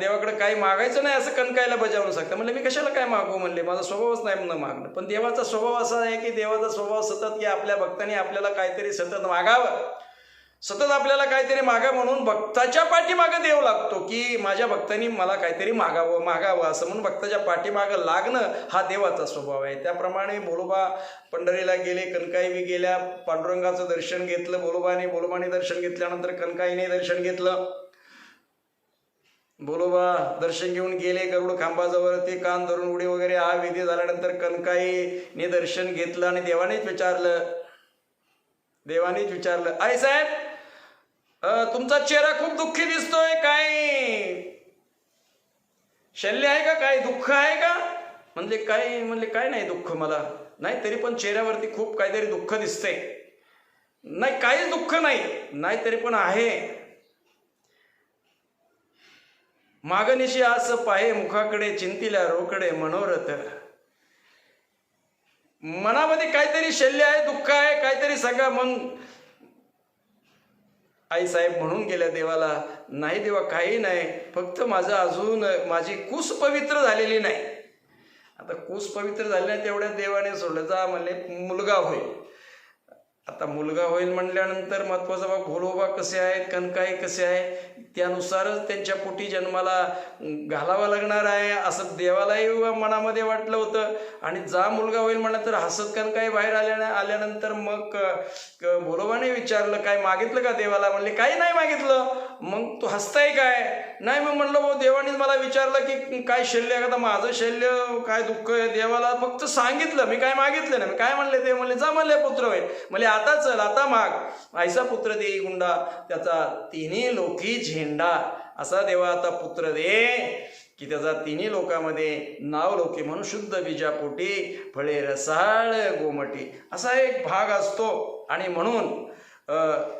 देवाकडे काही मागायचं नाही असं कनकाईला बजावून सांगतं. म्हणले मी कशाला काय मागू. म्हणले माझा स्वभावच नाही म्हणणं मागणं. पण देवाचा स्वभाव असा आहे की देवाचा स्वभाव सतत की आपल्या भक्तांनी आपल्याला काहीतरी सतत मागावं. सतत आपल्याला काहीतरी मागा म्हणून भक्ताच्या पाठीमागं देव लागतो की माझ्या भक्तांनी मला काहीतरी मागावं असं म्हणून भक्ताच्या पाठीमागं लागणं हा देवाचा स्वभाव आहे. त्याप्रमाणे भोलोबा पंढरीला गेले, कनकाई बी गेल्या. पांडुरंगाचं दर्शन घेतलं भोलोबाने दर्शन घेतल्यानंतर कनकाईने दर्शन घेतलं. भोलोबा दर्शन घेऊन गेले गरुड खांबाजवळ. ते कान धरून उडी वगैरे हा विधी झाल्यानंतर कनकाईने दर्शन घेतलं आणि देवानेच विचारलं आई साहेब तुमचा चेहरा खूप दुःखी दिसतोय, काय शल्य आहे का, काय दुःख आहे का. म्हणजे काय नाही दुःख मला नाही, तरी पण चेहऱ्यावरती खूप काहीतरी दुःख दिसतंय. नाही काहीच दुःख नाही तरी पण आहे. मागणीशी आस पाहे मुखाकडे, चिंतिल्या रोकडे मनोरथ. मनामध्ये काहीतरी शल्य आहे, दुःख आहे, काहीतरी सांगा. मग आई साहेब म्हणून गेल्या देवाला, नाही देवा काही नाही, फक्त माझी कूस पवित्र झालेली नाही. आता कूस पवित्र झाली नाही तेवढ्या देवाने सोडलं. जा म्हणले मुलगा होईल. आता मुलगा होईल म्हणल्यानंतर महत्वाचा भाग भोलोबा कसे आहेत, कनकाई कसे आहे, त्यानुसारच त्यांच्या पोटी जन्माला घालावा लागणार आहे असं देवालाही मनामध्ये वाटलं होतं. आणि जा मुलगा होईल म्हणलं तर हसत कणकाई बाहेर आल्यानंतर मग भोलोबाने विचारलं काय मागितलं का देवाला? म्हणले काही नाही मागितलं. मग तू हसताय काय? नाही. मग म्हणलं भाऊ देवानेच मला विचारलं की काय शल्य आहे का? माझं शल्य काय दुःख आहे? देवाला फक्त सांगितलं, मी काय मागितलं नाही. मी काय म्हणले? ते म्हणले जा म्हणले पुत्र होय. म्हणले आता चल आता माग. ऐसा पुत्र देई गुंडा त्याचा तिन्ही लोकी झेंडा. असा देवा आता पुत्र दे की त्याचा तिन्ही लोकांमध्ये नाव लोके म्हणून शुद्ध बीजापोटी फळे रसाळ गोमटी असा एक भाग असतो. आणि म्हणून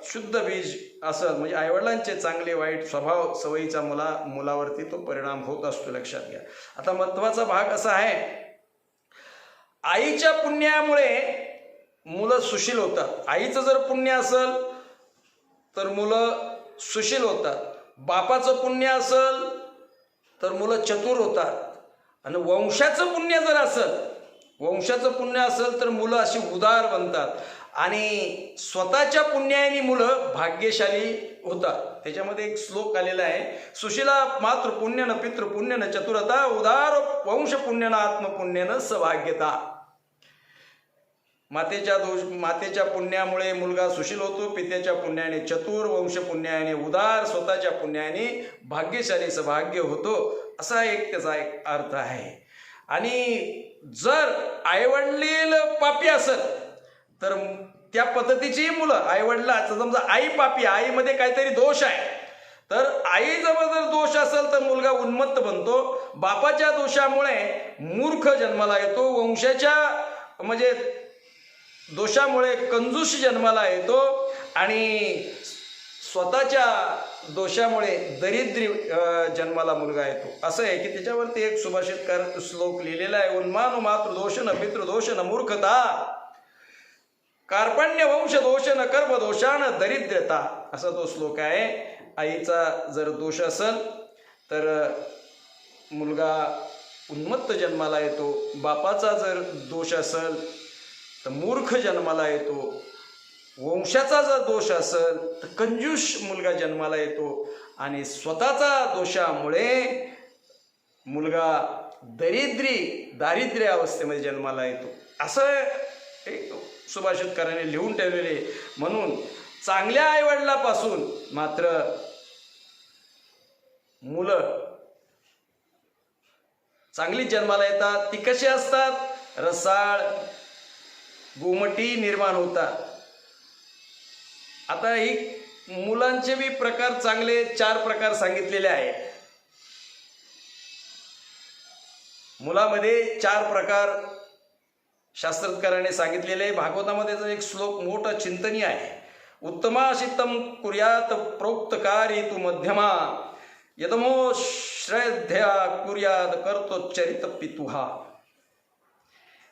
शुद्ध बीज असं म्हणजे आईवडिलांचे चांगले वाईट स्वभाव सवयीचा मुलावरती तो परिणाम होत असतो, लक्षात घ्या. आता महत्वाचा भाग असा आहे, आईच्या पुण्यामुळे मुलं सुशील होतात. आईचं जर पुण्य असेल तर मुलं सुशील होतात. बापाचं पुण्य असेल तर मुलं चतुर होतात. आणि वंशाचं पुण्य असेल तर मुलं अशी उदार बनतात. आणि स्वतःच्या पुण्याने मुलं भाग्यशाली होतात. त्याच्यामध्ये एक श्लोक आलेला आहे, सुशीला मातृ पुण्यन पितृ पुण्यन चतुरता उदार वंश पुण्यन आत्मपुण्यन सौभाग्यता. मातेच्या पुण्यामुळे मुलगा सुशील होतो, पित्याच्या पुण्याने चतुर, वंश पुण्याने उदार, स्वतःच्या पुण्याने भाग्यशाली सौभाग्य होतो. असा एक त्याचा एक अर्थ आहे. आणि जर आईवडील पापी असेल तर त्या पद्धतीची मुलं आईवडिलांचं समजा आई पापी, आईमध्ये काहीतरी दोष आहे तर आईजवळ जर दोष असेल तर मुलगा उन्मत्त बनतो. बापाच्या दोषामुळे मूर्ख जन्माला येतो. वंशाच्या म्हणजे दोषामुळे कंजूस जन्माला येतो. आणि स्वतःच्या दोषामुळे दरिद्री जन्माला मुलगा येतो. असं आहे की त्याच्यावरती एक सुभाषितकार श्लोक लिहिलेला आहे, उन्मानो मातृदोषन पितृदोषन मूर्खता कार्पण्य वंश दोषन कर्म दोषान दरिद्रता. असा तो श्लोक आहे. आईचा जर दोष असेल तर मुलगा उन्मत्त जन्माला येतो. बापाचा जर दोष असेल तर मूर्ख जन्माला येतो. वंशाचा जर दोष असेल तर कंजूष मुलगा जन्माला येतो. आणि स्वतःचा दोषामुळे मुलगा दारिद्र्य अवस्थेमध्ये जन्माला येतो. असं एक सुभाषितकाराने लिहून ठेवलेले. म्हणून चांगल्या आईवडिलापासून मात्र मुलं चांगली जन्माला येतात. ती कशी असतात? रसाळ गोमटी निर्माण होतात. आता ही मुलांचे बी प्रकार चांगले 4 प्रकार सांगितलेले आहेत. मुलामध्ये 4 प्रकार शास्त्रकाराने सांगितलेले. भागवतामध्ये एक श्लोक मोठा चिंतनीय आहे, उत्तमाशितम कुर्यात प्रोक्तकारी तू मध्यमा यदमो श्रद्धया कुर्यात करतो चरित पितुहा.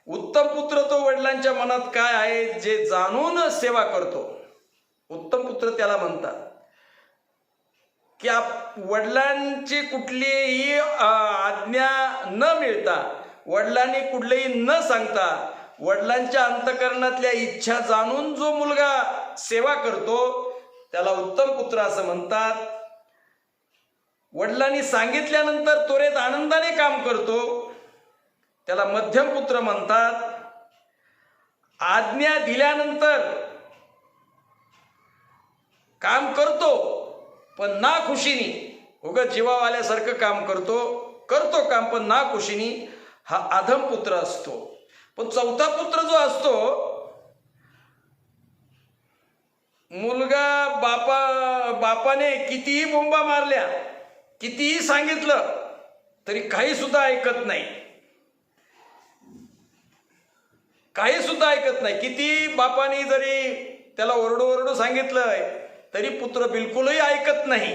उत्तम पुत्र तो वडिलांच्या मनात काय आहे जे जाणून सेवा करतो, उत्तम पुत्र त्याला म्हणतात. की वडिलांची कुठलीही आज्ञा न मिळता, वडिलांनी कुठलेही न सांगता, वडिलांच्या अंतःकरणातल्या इच्छा जाणून जो मुलगा सेवा करतो त्याला उत्तम पुत्र असं म्हणतात. वडिलांनी सांगितल्यानंतर त्वरेत आनंदाने काम करतो त्याला मध्यम पुत्र म्हणतात. आज्ञा दिल्यानंतर काम करतो पण ना खुशीनी, उगाच जीवाव आल्यासारखं काम करतो काम पण ना खुशीनी, हा अधम पुत्र असतो. पण चौथा पुत्र जो असतो, मुलगा बापाने कितीही बोंबा मारल्या, कितीही सांगितलं तरी काही सुद्धा ऐकत नाही, किती बापाने जरी त्याला ओरडू सांगितलंय तरी पुत्र बिलकुलही ऐकत नाही.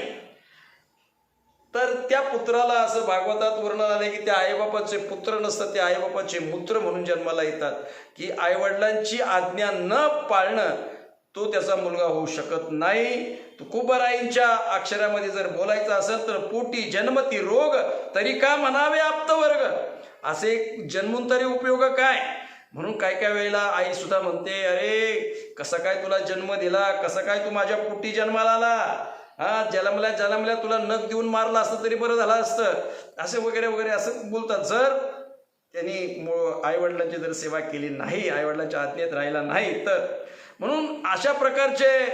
तर त्या पुत्राला असं भागवतात वर्णन आले की त्या आईबापाचे पुत्र नसतात, ते आईबापाचे मूत्र म्हणून जन्माला येतात. की आईवडिलांची आज्ञा न पाळणं तो त्याचा मुलगा होऊ शकत नाही. तुकोबाराईंच्या अक्षरामध्ये जर बोलायचं असेल तर पोटी जन्मती रोग तरी का म्हणावे आप्तवर्ग. असे जन्मून तरी उपयोग काय. म्हणून काय वेळेला आई सुद्धा म्हणते, अरे कसा काय तुला जन्म दिला, कसा काय तू माझ्या पोटी जन्माला आला. हा जलमल्या तुला नख देऊन मारलं असतं तरी बरं झालं असतं, असे वगैरे वगैरे असं बोलतात. जर त्यांनी आईवडिलांची जर सेवा केली नाही, आईवडिलांच्या आज्ञेत राहिला नाही तर. म्हणून अशा प्रकारचे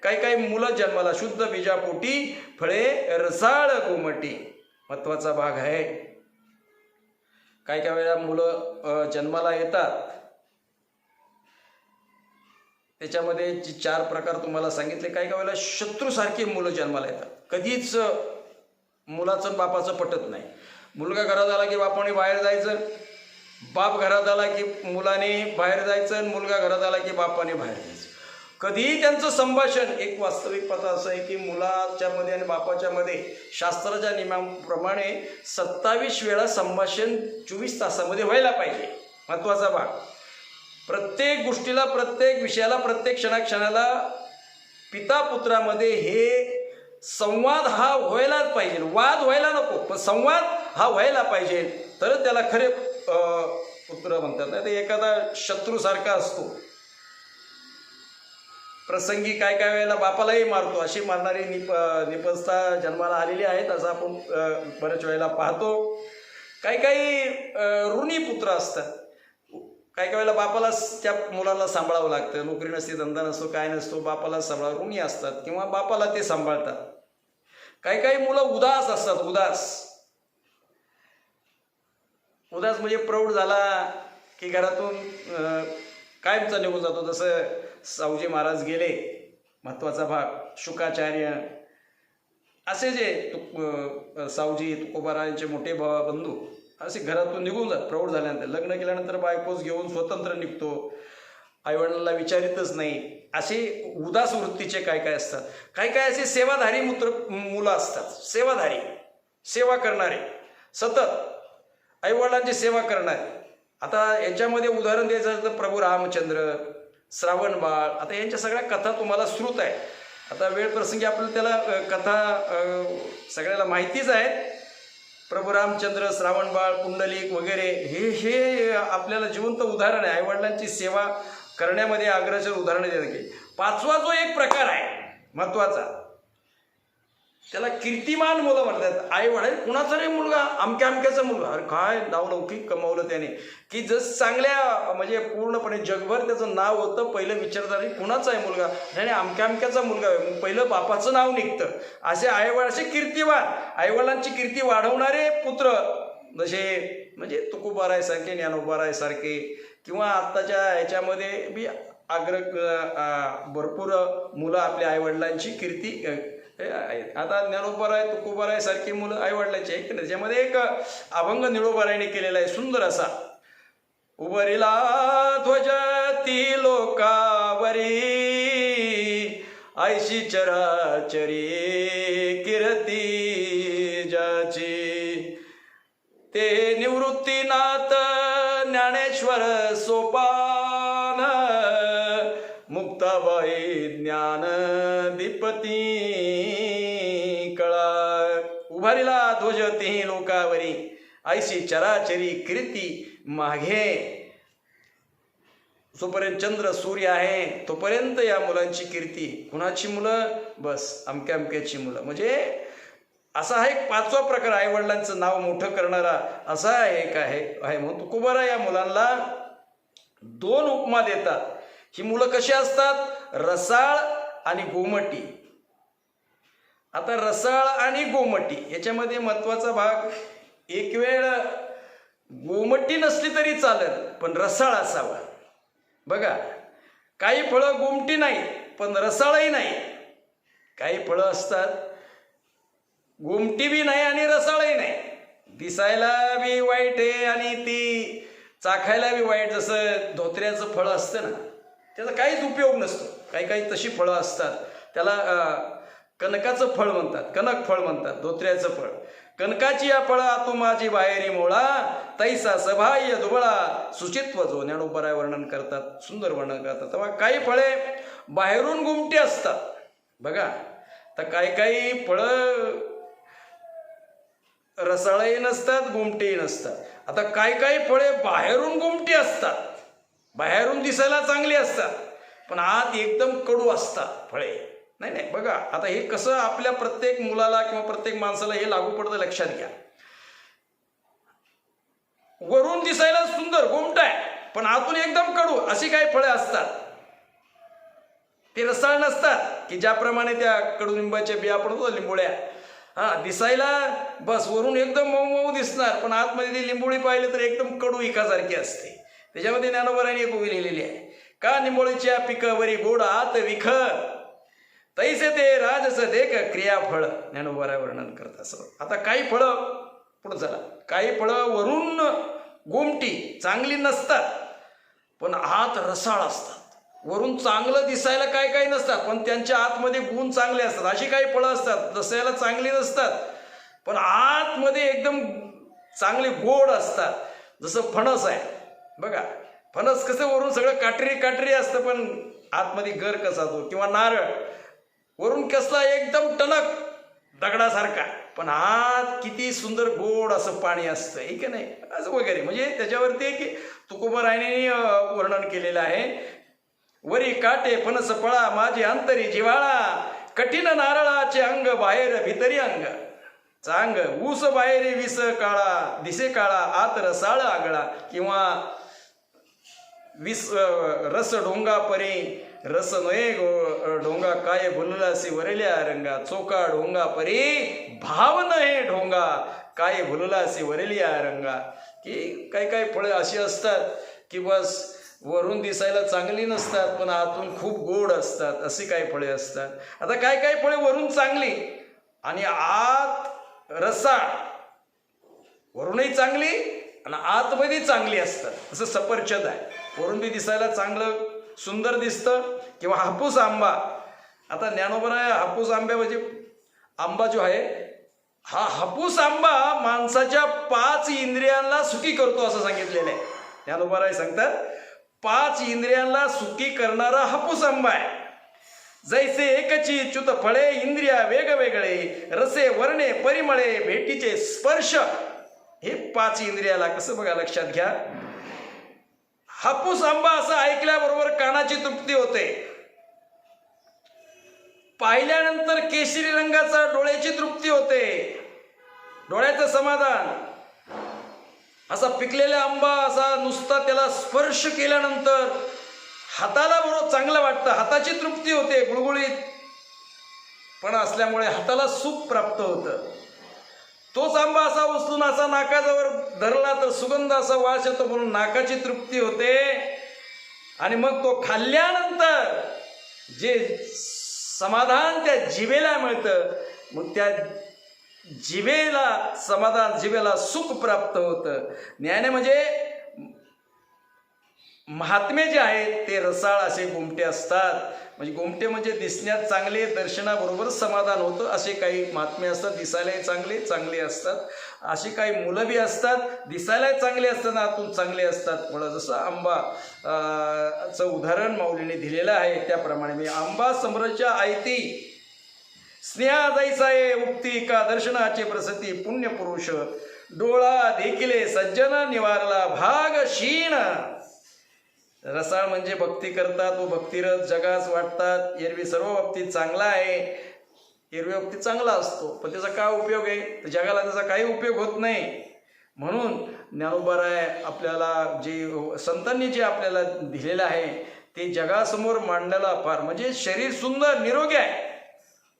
काही काही मुलं जन्माला, शुद्ध बीजापोटी फळे रसाळ गोमटी, महत्वाचा भाग आहे. काही काही वेळा मुलं जन्माला येतात, त्याच्यामध्ये जी 4 प्रकार तुम्हाला सांगितले. काही काही वेळेला शत्रूसारखी मुलं जन्माला येतात. कधीच मुलाचं आणि बापाचं पटत नाही. मुलगा घरात आला की बापाने बाहेर जायचं, बाप घरात आला की मुलाने बाहेर जायचं, आणि मुलगा घरात आला की बापाने बाहेर जायचं. कधीही त्यांचं संभाषण, एक वास्तविक पता असं आहे की मुलाच्या मध्ये आणि बापाच्या मध्ये शास्त्राच्या नियमाप्रमाणे 27 वेळा संभाषण 24 तासामध्ये व्हायला पाहिजे. महत्वाचा भाग. प्रत्येक गोष्टीला, प्रत्येक विषयाला, प्रत्येक क्षणाक्षणाला पिता पुत्रामध्ये हे संवाद हा व्हायलाच पाहिजे. वाद व्हायला नको, पण संवाद हा व्हायला पाहिजे, तरच त्याला खरे पुत्र म्हणतात. नाही तर एखादा शत्रूसारखा असतो, प्रसंगी काय काय वेळेला बापालाही मारतो, अशी मारणारी निपजता जन्माला आलेली आहेत, असं आपण बऱ्याच वेळेला पाहतो. काही काही ऋणी पुत्र असतात. काही काही वेळेला बापाला त्या मुलाला सांभाळावं लागतं. नोकरी नसते, धंदा नसतो, काय नसतो, बापाला सांभाळा, ऋणी असतात किंवा बापाला ते सांभाळतात. काही काही मुलं उदास असतात. उदास म्हणजे प्रौढ झाला की घरातून कायमचा निघून जातो. जसं सावजी महाराज गेले, महत्वाचा भाग. शुकाचार्य असे जे सावजी तुकोबारायांचे मोठे बंधू असे घरातून निघून जात प्रौढ झाल्यानंतर. लग्न केल्यानंतर बायकोच घेऊन स्वतंत्र निघतो, आईवडिलांना विचारितच नाही. असे उदास वृत्तीचे काय काय असतात. काही काय असे सेवाधारी मुलं असतात. सेवाधारी, सेवा करणारे, सतत आईवडिलांची सेवा करणारे. आता याच्यामध्ये उदाहरण द्यायचं तर प्रभू रामचंद्र, श्रावण बाळ, आता यांच्या सगळ्या कथा तुम्हाला श्रुत आहे. आता वेळ प्रसंगी आपल्याला त्याला कथा सगळ्याला माहितीच आहेत. प्रभू रामचंद्र, श्रावण बाळ, पुंडलिक वगैरे हे आपल्याला जिवंत उदाहरण आहे. आईवडिलांची सेवा करण्यामध्ये अग्रसर उदाहरण देतात की. 5वा जो एक प्रकार आहे महत्वाचा, त्याला कीर्तिमान मुलं म्हणतात. आई वडील कुणाचा नाही मुलगा, अमक्याचा मुलगा. अरे काय नावलौकिक कमावलं त्याने, की जस चांगल्या म्हणजे पूर्णपणे जगभर त्याचं नाव होतं. पहिलं विचारतात कुणाचा आहे मुलगा, नाही अमक्याचा मुलगा आहे, पहिलं बापाचं नाव निघतं. असे आईवडिलांचे कीर्तिवान, आईवडिलांची कीर्ती वाढवणारे पुत्र, जसे म्हणजे तुकोबाराय सारखे, ज्ञानोबाराय सारखे, किंवा आत्ताच्या ह्याच्यामध्ये बी भरपूर मुलं आपल्या आईवडिलांची कीर्ती आहेत. आता ज्ञानोबाराय, तुकोबाराय सारखी मुलं आईवडिलांची आहेत. त्याच्यामध्ये एक अभंग निळोबारायने केलेला आहे सुंदर असा. उभरिला ध्वज ती लोकावरी, ऐशी चराचरी कीर्ती ज्याची, ते निवृत्तीनाथ ज्ञानेश्वर सोपान, मुक्ताबाई ज्ञान दीपती कळा. उभारिला ध्वज तेही लोकावरी, ऐशी चराचरी कीर्ती मागे. जोपर्यंत चंद्र सूर्य आहे तोपर्यंत या मुलांची कीर्ती. कुणाची मुलं, बस अमक्याची मुलं. म्हणजे असा हा एक 5वा प्रकार, आईवडिलांचं नाव मोठं करणारा असा एक आहे. म्हणून तुकोबाराय या मुलांना 2 उपमा देतात. ही मुलं कशी असतात, रसाळ आणि गोमटी. आता रसाळ आणि गोमटी याच्यामध्ये महत्वाचा भाग, एक वेळ गोमटी नसली तरी चालेल पण रसाळ असावा. बघा, काही फळं गोमटी नाही पण रसाळही नाही. काही फळं असतात गोमटी बी नाही आणि रसाळही नाही, दिसायला बी वाईट आहे आणि ती चाखायला बी वाईट. जसं धोत्र्याचं फळ असतं ना, त्याचा काहीच उपयोग नसतो. काही काही तशी फळं असतात, त्याला कनकाचं फळ म्हणतात, कनक फळ म्हणतात, धोत्र्याचं फळ. कनकाची या फळा तू माझी बाहेरी मोळा, तैसा सभाय दुबळा, सुचित्व जो. ज्ञानोबाराय वर्णन करतात, सुंदर वर्णन करतात. तेव्हा काही फळे बाहेरून गुमटी असतात. बघा, तर काही काही फळं रसाळही नसतात, गुमटेही नसतात. आता काही काही फळे बाहेरून गुमटी असतात, बाहेरून दिसायला चांगली असतात पण आत एकदम कडू असतात फळे. नाही नाही, बघा आता हे कसं आपल्या प्रत्येक मुलाला किंवा प्रत्येक माणसाला हे लागू पडतं, लक्षात घ्या. वरून दिसायला सुंदर गोमट आहे पण आतून एकदम कडू अशी काही फळे असतात. ते रसाळ नसतात की ज्याप्रमाणे त्या कडुलिंबाच्या बिया पडतो लिंबोळ्या, दिसायला बस वरून एकदम मऊ मऊ दिसणार पण आतमध्ये ती लिंबोळी पाहिली तर एकदम कडू इकासारखी असते. त्याच्यामध्ये ज्ञानोबारांनी एक ओवी लिहिलेली आहे, का निंबोळीच्या पिकावरी गोड आत विख, तैसे ते राजस देख क्रियाफळ. ज्ञानोबारा वर्णन करत असं. आता काही फळं पुढे चला, काही फळं वरून गोमटी चांगली नसतात पण आत रसाळ असतात. वरून चांगलं दिसायला काय काही नसतात पण त्यांच्या आतमध्ये गुण चांगले असतात. अशी काही फळं असतात दिसायला चांगली नसतात पण आतमध्ये एकदम चांगले गोड असतात. जसं फणस आहे बघा, फणस कसं वरून सगळं काटेरी काटेरी असतं पण आतमध्ये गर कसा तो, किंवा नारळ वरून कसला एकदम टणक दगडासारखा पण आत किती सुंदर गोड असं पाणी असतं, हे की नाही, असं वगैरे. म्हणजे त्याच्यावरती की तुकोबारायांनी वर्णन केलेलं आहे. वरी काटे फणस फळा माझे अंतरी जिव्हाळा, कठीण नारळाचे अंग बाहेर भितरी अंग, चांग ऊस बाहेर विस काळा दिसे काळा आत रसाळ आगळा, किंवा विस रस ढोंगा परी रस नये ढोंगा काय भुललासी वरल्या रंगा, चोका ढोंगा परी भाव नये ढोंगा काय भुललासी वरल्या रंगा. की काही काही फळे अशी असतात की बस वरून दिसायला चांगली नसतात पण आतून खूप गोड असतात, अशी काही फळे असतात. आता काय काय फळे वरून चांगली आणि आत रसाळ, वरूनही चांगली आणि आतमध्ये चांगली असतात. असं सफरचंद आहे, वरून बी दिसायला चांगलं सुंदर दिसतं. किंवा हापूस आंबा. आता ज्ञानोबा हापूस आंब्यामध्ये आंबा जो आहे हा हापूस आंबा माणसाच्या 5 इंद्रियांना सुखी करतो असं सांगितलेलं आहे. ज्ञानोबा सांगतात 5 इंद्रियांना सुखी करणारा हापूस आंबा आहे. जैसे एकची च्युत फळे इंद्रिया वेगवेगळे, रसे वर्णे परिमळे भेटीचे स्पर्श, हे 5 इंद्रियाला कसं बघा, लक्षात घ्या. हापूस आंबा असं ऐकल्याबरोबर कानाची तृप्ती होते, पाहिल्यानंतर केशरी रंगाचा डोळ्याची तृप्ती होते, डोळ्याचं समाधान. असा पिकलेला आंबा असा नुसता त्याला स्पर्श केल्यानंतर हाताला बरोबर चांगलं वाटतं, हाताची तृप्ती होते, गुळगुळीत पण असल्यामुळे हाताला सुख प्राप्त होतं. तोच आंबा असा उचलून असा नाकाजवळ धरला तर सुगंध असा वास येतो म्हणून नाकाची तृप्ती होते. आणि मग तो खाल्ल्यानंतर जे समाधान त्या जिभेला मिळतं, मग त्या जिभेला समाधान, जिभेला सुख प्राप्त होतं. ज्ञान म्हणजे महात्मे जे आहेत ते रसाळ असे गोमटे असतात. म्हणजे गोमटे म्हणजे दिसण्यात चांगले, दर्शनाबरोबर समाधान होतं असे काही महात्मे असतात. दिसायलाही चांगले चांगले असतात. अशी काही मुलं बी असतात दिसायलाही चांगले असतात, आतून चांगले असतात. मला जसं आंबा चं उदाहरण माऊलीने दिलेलं आहे त्याप्रमाणे मी आंबा समरच्या आयती स्नेहा जैसाये उक्ती का दर्शनाचे प्रसती पुण्य पुरुष, डोळा देखिले सज्जन निवारला भाग क्षीण. रसाळ म्हणजे भक्ती करतात व भक्तिरत जगास वाटतात. एरवी सर्व बाबतीत चांगला आहे, एरवी बाबतीत चांगला असतो पण त्याचा काय उपयोग आहे, तर जगाला त्याचा काही उपयोग होत नाही. म्हणून ज्ञानोबाराय आपल्याला जे संतांनी जे आपल्याला दिलेलं आहे ते जगासमोर मांडण्याला फार, म्हणजे शरीर सुंदर निरोगी आहे,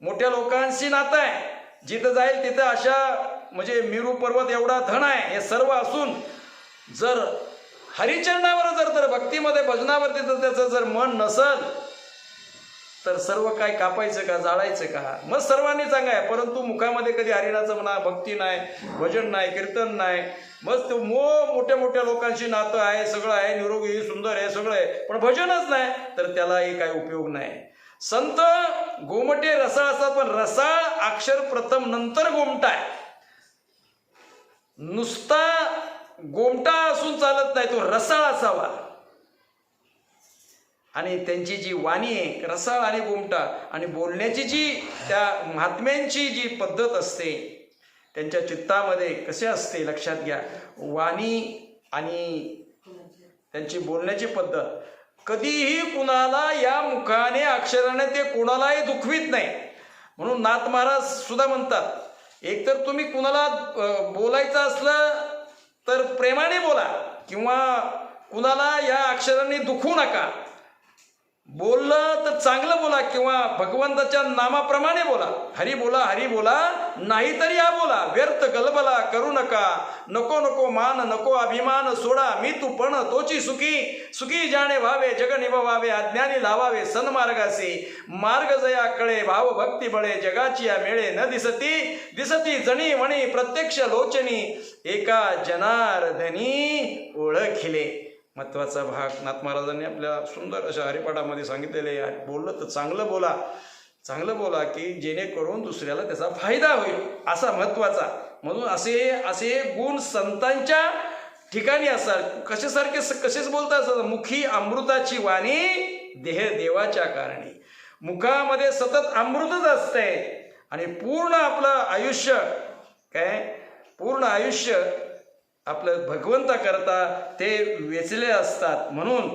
मोठ्या लोकांशी नातं आहे, जिथं जाईल तिथं अशा म्हणजे मेरू पर्वत एवढा धन आहे, हे सर्व असून जर हरिचरणावर जर भक्तीमध्ये भजनावरती जर त्याचं जर मन नसल तर सर्व काय कापायचं का, जाळायचं का. मग सर्वांनी चांगलं आहे परंतु मुखामध्ये कधी हरिनाचं म्हणा, भक्ती नाही, भजन नाही, कीर्तन नाही. मग तो मोठ्या मोठ्या लोकांशी नातं आहे, सगळं आहे, निरोगी सुंदर आहे, सगळं आहे, पण भजनच नाही तर त्यालाही काही उपयोग नाही. संत गोमटे रसाळ असतात पण रसाळ अक्षर प्रथम नंतर गोमटा आहे. नुसता गोमटा असून चालत नाही, तो रसाळ असावा. आणि त्यांची जी वाणी आहे रसाळ आणि गोमटा, आणि बोलण्याची जी त्या महात्म्यांची जी पद्धत असते त्यांच्या चित्तामध्ये कसे असते लक्षात घ्या. वाणी आणि त्यांची बोलण्याची पद्धत कधीही कुणाला या मुखाने अक्षराने ते कुणालाही दुखवीत नाही. म्हणून नाथ महाराज सुद्धा म्हणतात एकतर तुम्ही कुणाला बोलायचं असलं तर प्रेमाने बोला किंवा कुणाला या अक्षराने दुखवू नका. बोललं तर चांगलं बोला किंवा भगवंताच्या नामाप्रमाणे बोला. हरी बोला नाहीतरी या बोला. व्यर्थ गलबला करू नका. नको नको मान नको अभिमान सोडा. मी तू पण तोची सुखी जाणे व्हावे. जग निभवावे अज्ञानी लावावे सन्मार्गासी. मार्ग जया कळे भाव भक्ती बळे. जगाची या मेळे न दिसती जणी वणी प्रत्यक्ष लोचनी. एका जनार्दनी ओळखिले. महत्वाचा भाग नाथ महाराजांनी आपल्या सुंदर अशा हरिपाठामध्ये सांगितलेले आहे. बोललं तर चांगलं बोला की जेणेकरून दुसऱ्याला त्याचा फायदा होईल, असा महत्वाचा. म्हणून असे गुण संतांच्या ठिकाणी असतात. कसेच बोलतात. मुखी अमृताची वाणी देह देवाच्या कारणी. मुखामध्ये सतत अमृतच असते आणि पूर्ण आयुष्य आपलं भगवंता करता ते वेचले असतात. म्हणून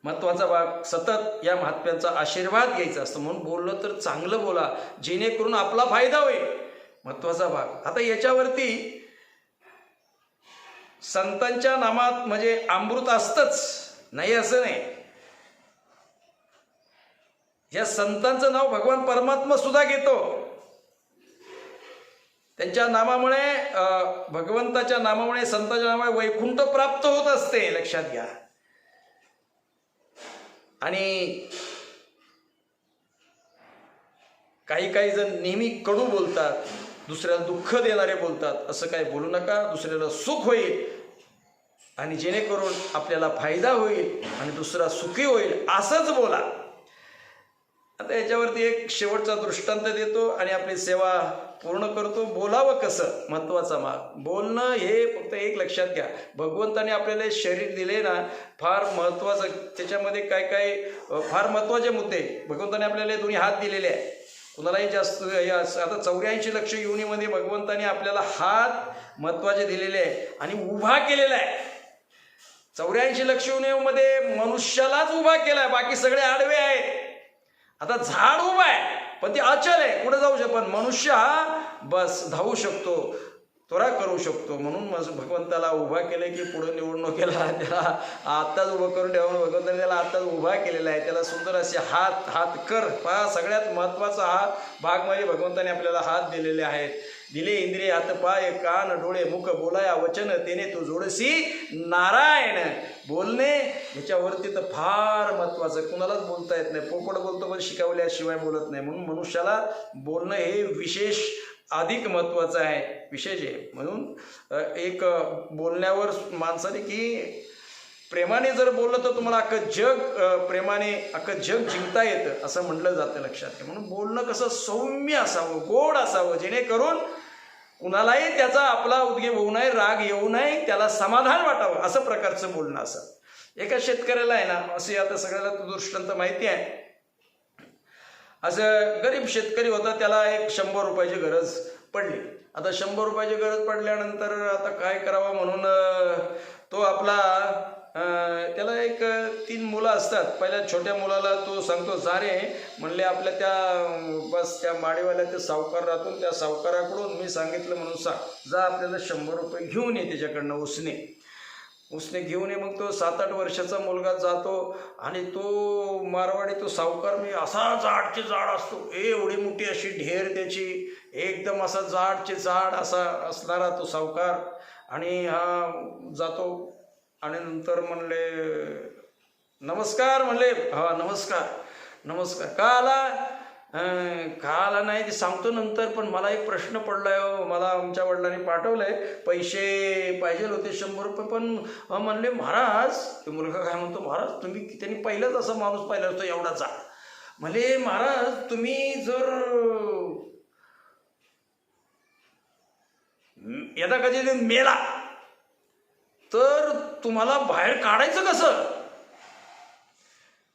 महत्वाचा भाग सतत या महात्म्यांचा आशीर्वाद घ्यायचा असतो. म्हणून बोललं तर चांगलं बोला जेणेकरून आपला फायदा होईल, महत्वाचा भाग. आता याच्यावरती संतांच्या नामात म्हणजे अमृत असतंच नाही असं नाही. या संतांचं नाव भगवान परमात्मा सुद्धा घेतो. त्यांच्या नामामुळे भगवंताच्या नामामुळे संतांच्या नामामुळे वैकुंठ प्राप्त होत असते, लक्षात घ्या. आणि काही जण नेहमी कडू बोलतात, दुसऱ्याला दुःख देणारे बोलतात. असं काही बोलू नका. दुसऱ्याला सुख होईल आणि जेणेकरून आपल्याला फायदा होईल आणि दुसरा सुखी होईल असंच बोला. आता याच्यावरती एक शेवटचा दृष्टांत देतो आणि आपली सेवा पूर्ण करतो. बोलावं कसं, महत्वाचा भाग. बोलणं हे फक्त एक लक्षात घ्या, भगवंताने आपल्याला शरीर दिले ना, फार महत्वाचं. त्याच्यामध्ये काय फार महत्वाचे मुद्दे. भगवंताने आपल्याला दोन्ही हात दिलेले आहे. कुणालाही जास्त आता 84 लक्ष योनीमध्ये भगवंताने आपल्याला हात महत्वाचे दिलेले आहे आणि उभा केलेला आहे. 84 लक्ष योनीमध्ये मनुष्यालाच उभा केलाय, बाकी सगळे आडवे आहेत. आता झाड उभा आहे पण ते अचल आहे, कुठे जाऊ शकतो. पण मनुष्य हा बस धावू शकतो, त्वरा करू शकतो. म्हणून भगवंताला उभा केलं की पुढे निवडणुकीला त्याला आत्ताच उभं करून ठेवून भगवंताने त्याला आत्ताच उभा केलेला आहे. त्याला सुंदर असे हात कर. पहा, सगळ्यात महत्वाचा हा भाग म्हणजे भगवंताने आपल्याला हात दिलेले आहेत. दिले इंद्रिय हात पाय कान डोळे मुख बोलाया वचन तेने तू जोडसी नारायण. बोलणे याच्यावरती तर फार महत्वाचं. कुणालाच बोलता येत नाही. पोपट बोलतो पण शिकवल्याशिवाय बोलत नाही. म्हणून मनुष्याला बोलणं हे विशेष अधिक महत्वाचं आहे, विशेष आहे. म्हणून एक बोलण्यावर माणसाने की प्रेमाने जर बोललं तर तुम्हाला अख्खं जग जिंकता येतं असं म्हटलं जातं, लक्षात घ्या. म्हणून बोलणं कसं सौम्य असावं, गोड असावं, जेणेकरून कुणालाही त्याचा आपला उद्गीर होऊ नये, राग येऊ नये, त्याला समाधान वाटावं, असं प्रकारचं बोलणं असावं. एका शेतकऱ्याला आहे ना, असे आता सगळ्याला तो दृष्टांत माहिती आहे. असं गरीब शेतकरी होता, त्याला एक 100 रुपयाची गरज पडली. आता 100 रुपयाची गरज पडल्यानंतर आता काय करावं म्हणून तो आपला त्याला एक 3 मुलं असतात. पहिल्या छोट्या मुलाला तो सांगतो, जा रे म्हणले आपल्या त्या माडीवाल्या त्या सावकार राहतून, त्या सावकाराकडून मी सांगितलं म्हणून सांग, जा आपल्याला 100 रुपये घेऊन ये त्याच्याकडनं उसने घेऊन ये. मग तो 7-8 वर्षाचा मुलगा जातो आणि तो मारवाडी, तो सावकार मी असा जाड असतो, एवढी मोठी अशी ढेर त्याची, एकदम असा जाड असा असणारा तो सावकार. आणि हा जातो आणि नंतर म्हणले नमस्कार, म्हणले हा नमस्कार का आला नाही ते सांगतो नंतर, पण मला एक प्रश्न पडलाय हो. मला आमच्या वडिलांनी पाठवलंय, पैसे पाहिजे होते 100 रुपये. पण म्हणले महाराज, ते मुलगा काय म्हणतो, महाराज तुम्ही, त्यांनी पहिलाच असा माणूस पाहिला होता एवढाचा. म्हणले महाराज तुम्ही जर यदा कधी मेला तर तुम्हाला बाहेर काढायचं कसं.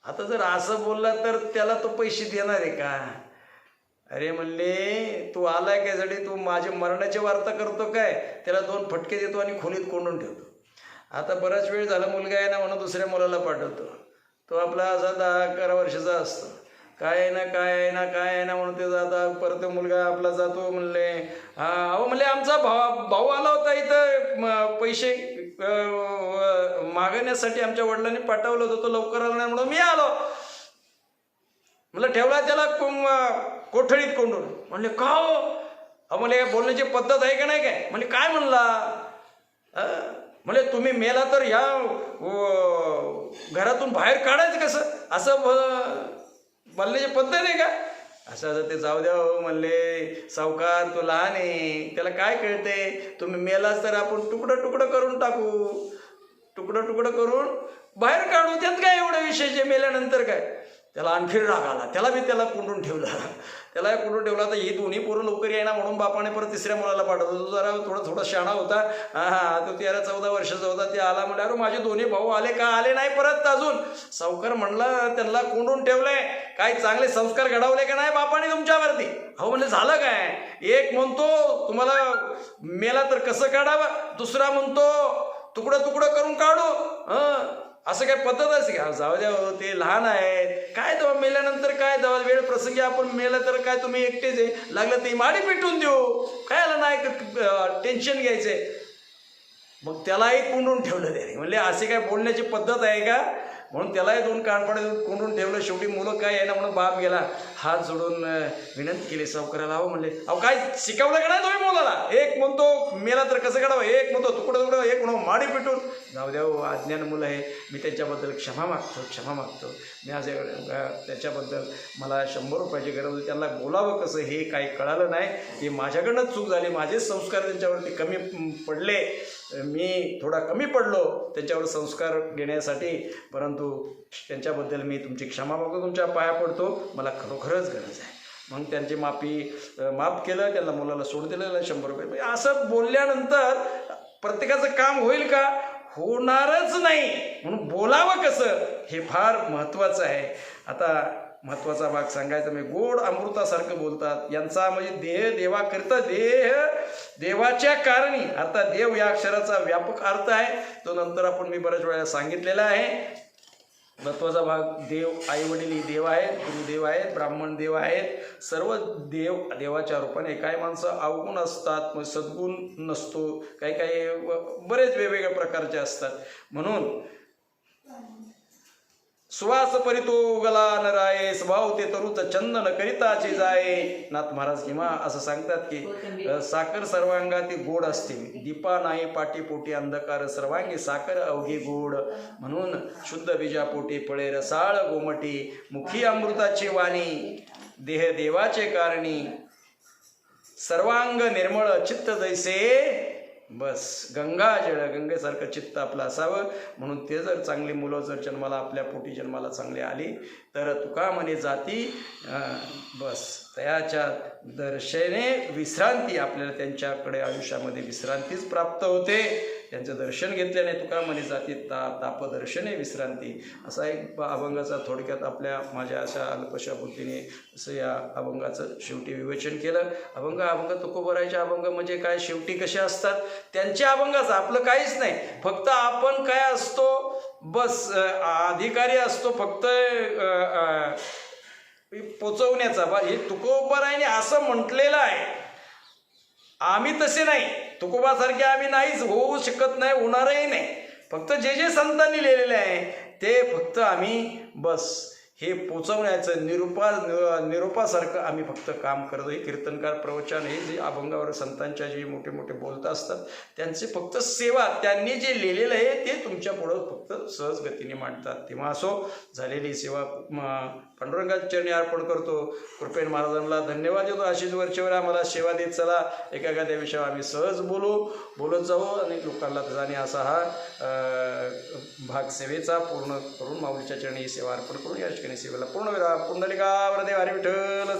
आता जर असं बोलला तर त्याला तो पैसे देणार आहे का. अरे म्हणले तू आलाय काय साठी, तू माझ्या मरणाची वार्ता करतो काय, त्याला 2 फटके देतो आणि खोलीत कोंडून ठेवतो. आता बराच वेळ झाला मुलगा आहे ना म्हणून दुसऱ्या मुलाला पाठवतो. तो आपला असा 10-11 वर्षाचा असतो. काय आहे ना काय आहे ना काय आहे ना म्हणून ते जाता. परत तो मुलगा आपला जातो. म्हणले अहो म्हणले आमचा भाऊ आला होता इथं पैसे मागण्यासाठी. आमच्या वडिलांनी पाठवलं होतं, तो लवकर आला नाही म्हणून मी आलो. म्हणलं ठेवला त्याला कोठडीत कोंडून. म्हणले का हो? अहो म्हणले बोलण्याची पद्धत आहे का नाही काय? म्हणजे काय म्हणला? म्हणजे तुम्ही मेला तर ह्या घरातून बाहेर काढायचं कसं? असं बोलण्याची पद्धत आहे का? असं ते जाऊ द्या हो म्हणले. सावकार तो लहान आहे, त्याला काय कळते? तुम्ही मेलाच तर आपण तुकडं तुकडं करून टाकू, तुकडं तुकडं करून बाहेर काढू. त्यात काय एवढं विशेष आहे? मेल्यानंतर काय? त्याला आणखी राग आला. त्याला कोंडून ठेवला. तर ही दोन्ही पोरं लवकर येईना म्हणून बापाने परत तिसऱ्या मुलाला पाठवलं. तो जरा थोडा शाणा होता. तो 13-14 वर्षाचा होता. ते आला. म्हणलं अरे माझे दोन्ही भाऊ आले का? आले नाही परत अजून. सावकार म्हणला त्यांना कोंडून ठेवलंय, काही चांगले संस्कार घडवले का नाही बापाने तुमच्यावरती? अहो म्हणजे झालं काय? एक म्हणतो तुम्हाला मेला तर कसं काढावं, दुसरा म्हणतो तुकडं तुकडं करून काढू. असं काय पद्धत असते का? जाऊ द्या हो, ते लहान आहेत. काय तेव्हा मेल्यानंतर काय तेव्हा वेळ प्रसंगी आपण मेलं तर काय तुम्ही एकटेच आहे, लागलं ते माडी पिटून देऊ, काय नाही टेन्शन घ्यायचंय. मग त्यालाही कोंडून ठेवलं त्याने. म्हणले असे काय बोलण्याची पद्धत आहे का? म्हणून त्यालाही 2 कानफडे कोंडून ठेवलं. शेवटी मुलं काय आहे ना म्हणून बाप गेला. हात जोडून विनंती केली सावकाराला. अहो म्हणले अहो काय शिकवलं का नाही तुम्ही मुलाला? एक म्हणतो मेला तर कसं काढावं, एक म्हणतो तुकडं तुकडं, एक म्हणतो माडी पिटून. जाऊ द्या हो, अज्ञान मुलं आहे. मी त्याच्याबद्दल क्षमा मागतो. मी आज त्याच्याबद्दल मला 100 रुपयाची गरज होती. त्यांना बोलावं कसं हे काही कळालं नाही. ही माझ्याकडनंच चूक झाली. माझेच संस्कार त्यांच्यावरती कमी पडले. मी थोडा कमी पडलो त्यांच्यावर संस्कार घेण्यासाठी. परंतु त्यांच्याबद्दल मी तुमची क्षमा मागतो, तुमच्या पाया पडतो. मला खरोखरच गरज आहे. मग त्यांची माफ केलं. त्यांना मुलाला सोड दिलेलं 100 रुपये. असं बोलल्यानंतर प्रत्येकाचं काम होईल का? होणारच नाही. म्हणून बोलावं कसं हे फार महत्त्वाचं आहे. आता महत्त्वाचा भाग सांगायचा मी. गोड अमृतासारखं बोलतात. यांचा म्हणजे देह देवाकरिता, देह देवाच्या कारणी. अर्थात देव या अक्षराचा व्यापक अर्थ आहे. तो नंतर आपण मी बऱ्याच वेळा सांगितलेला आहे. महत्त्वाचा भाग देव, आई वडील देव आहेत, गुरुदेव आहेत, ब्राह्मण देव आहेत. सर्व देवाच्या रूपाने. काही माणसं अवगुण असतात, मग सद्गुण नसतो, काही बरेच वेगवेगळ्या प्रकारचे असतात. म्हणून सुवास परितो उगला नराये, स्वभाव ते तरुच चंदन करिताचे जाये. नाथ महाराज किंवा असं सांगतात की साखर सर्वांगाती गोड असते, दीपा नाही पाटी पोटी अंधकार सर्वांगी साखर अवघी गोड. म्हणून शुद्ध बीजापोटी फळे रसाळ गोमटी, मुखी अमृताची वाणी, देह देवाचे कारणी, सर्वांग निर्मळ चित्त जैसे. बस गंगेसारखं चित्त आपलं असावं. म्हणून ते जर चांगली मुलं जर जन्माला आपल्या पोटी जन्माला चांगली आली तर तुका म्हणे जाती. बस त्याच्या दर्शने विश्रांती. आपल्याला त्यांच्याकडे आयुष्यामध्ये विश्रांतीच प्राप्त होते. त्यांचं दर्शन घेतल्याने तुका म्हणे जाती तापदर्शने विश्रांती. असा एक अभंगाचा थोडक्यात माझ्या अशा अल्पशा बुद्धीने असं या अभंगाचं शेवटी विवेचन केलं. अभंग तुकोबरायचे अभंग म्हणजे काय, शेवटी कसे असतात त्यांच्या अभंगाचं आपलं काहीच नाही. फक्त आपण काय असतो, बस अधिकारी असतो फक्त पोचवण्याचा. हे तुकोबरायने असं म्हटलेलं आहे. आम्ही तसे नाही, तुकोबासारखे आम्ही नाहीच, होऊ शकत नाही, होणारही नाही. फक्त जे संतांनी लिहिलेले आहे ते फक्त आम्ही बस हे पोचवण्याचं निरूपासारखं आम्ही फक्त काम करतो. हे कीर्तनकार, प्रवचन, हे जे अभंगावर संतांच्या जे मोठे मोठे बोलत असतात त्यांचे फक्त सेवा, त्यांनी जे लिहिलेलं आहे ते तुमच्या पुढं फक्त सहज गतीने मांडतात. तेव्हा असो, झालेली सेवा पांडुरंगाच्या चरणी अर्पण करतो. कृपेन महाराजांना धन्यवाद देतो. अशीच वरचेवर आम्हाला सेवा देत चला. एखाद्या विषयावर आम्ही सहज बोलत जाऊ आणि लोकांना जाणे असा हा भाग सेवेचा पूर्ण करून माऊलीच्या चरणी सेवा अर्पण करून या ठिकाणी सेवेला पूर्ण विराम. पुंडलिका वरदेव हरी विठ्ठल.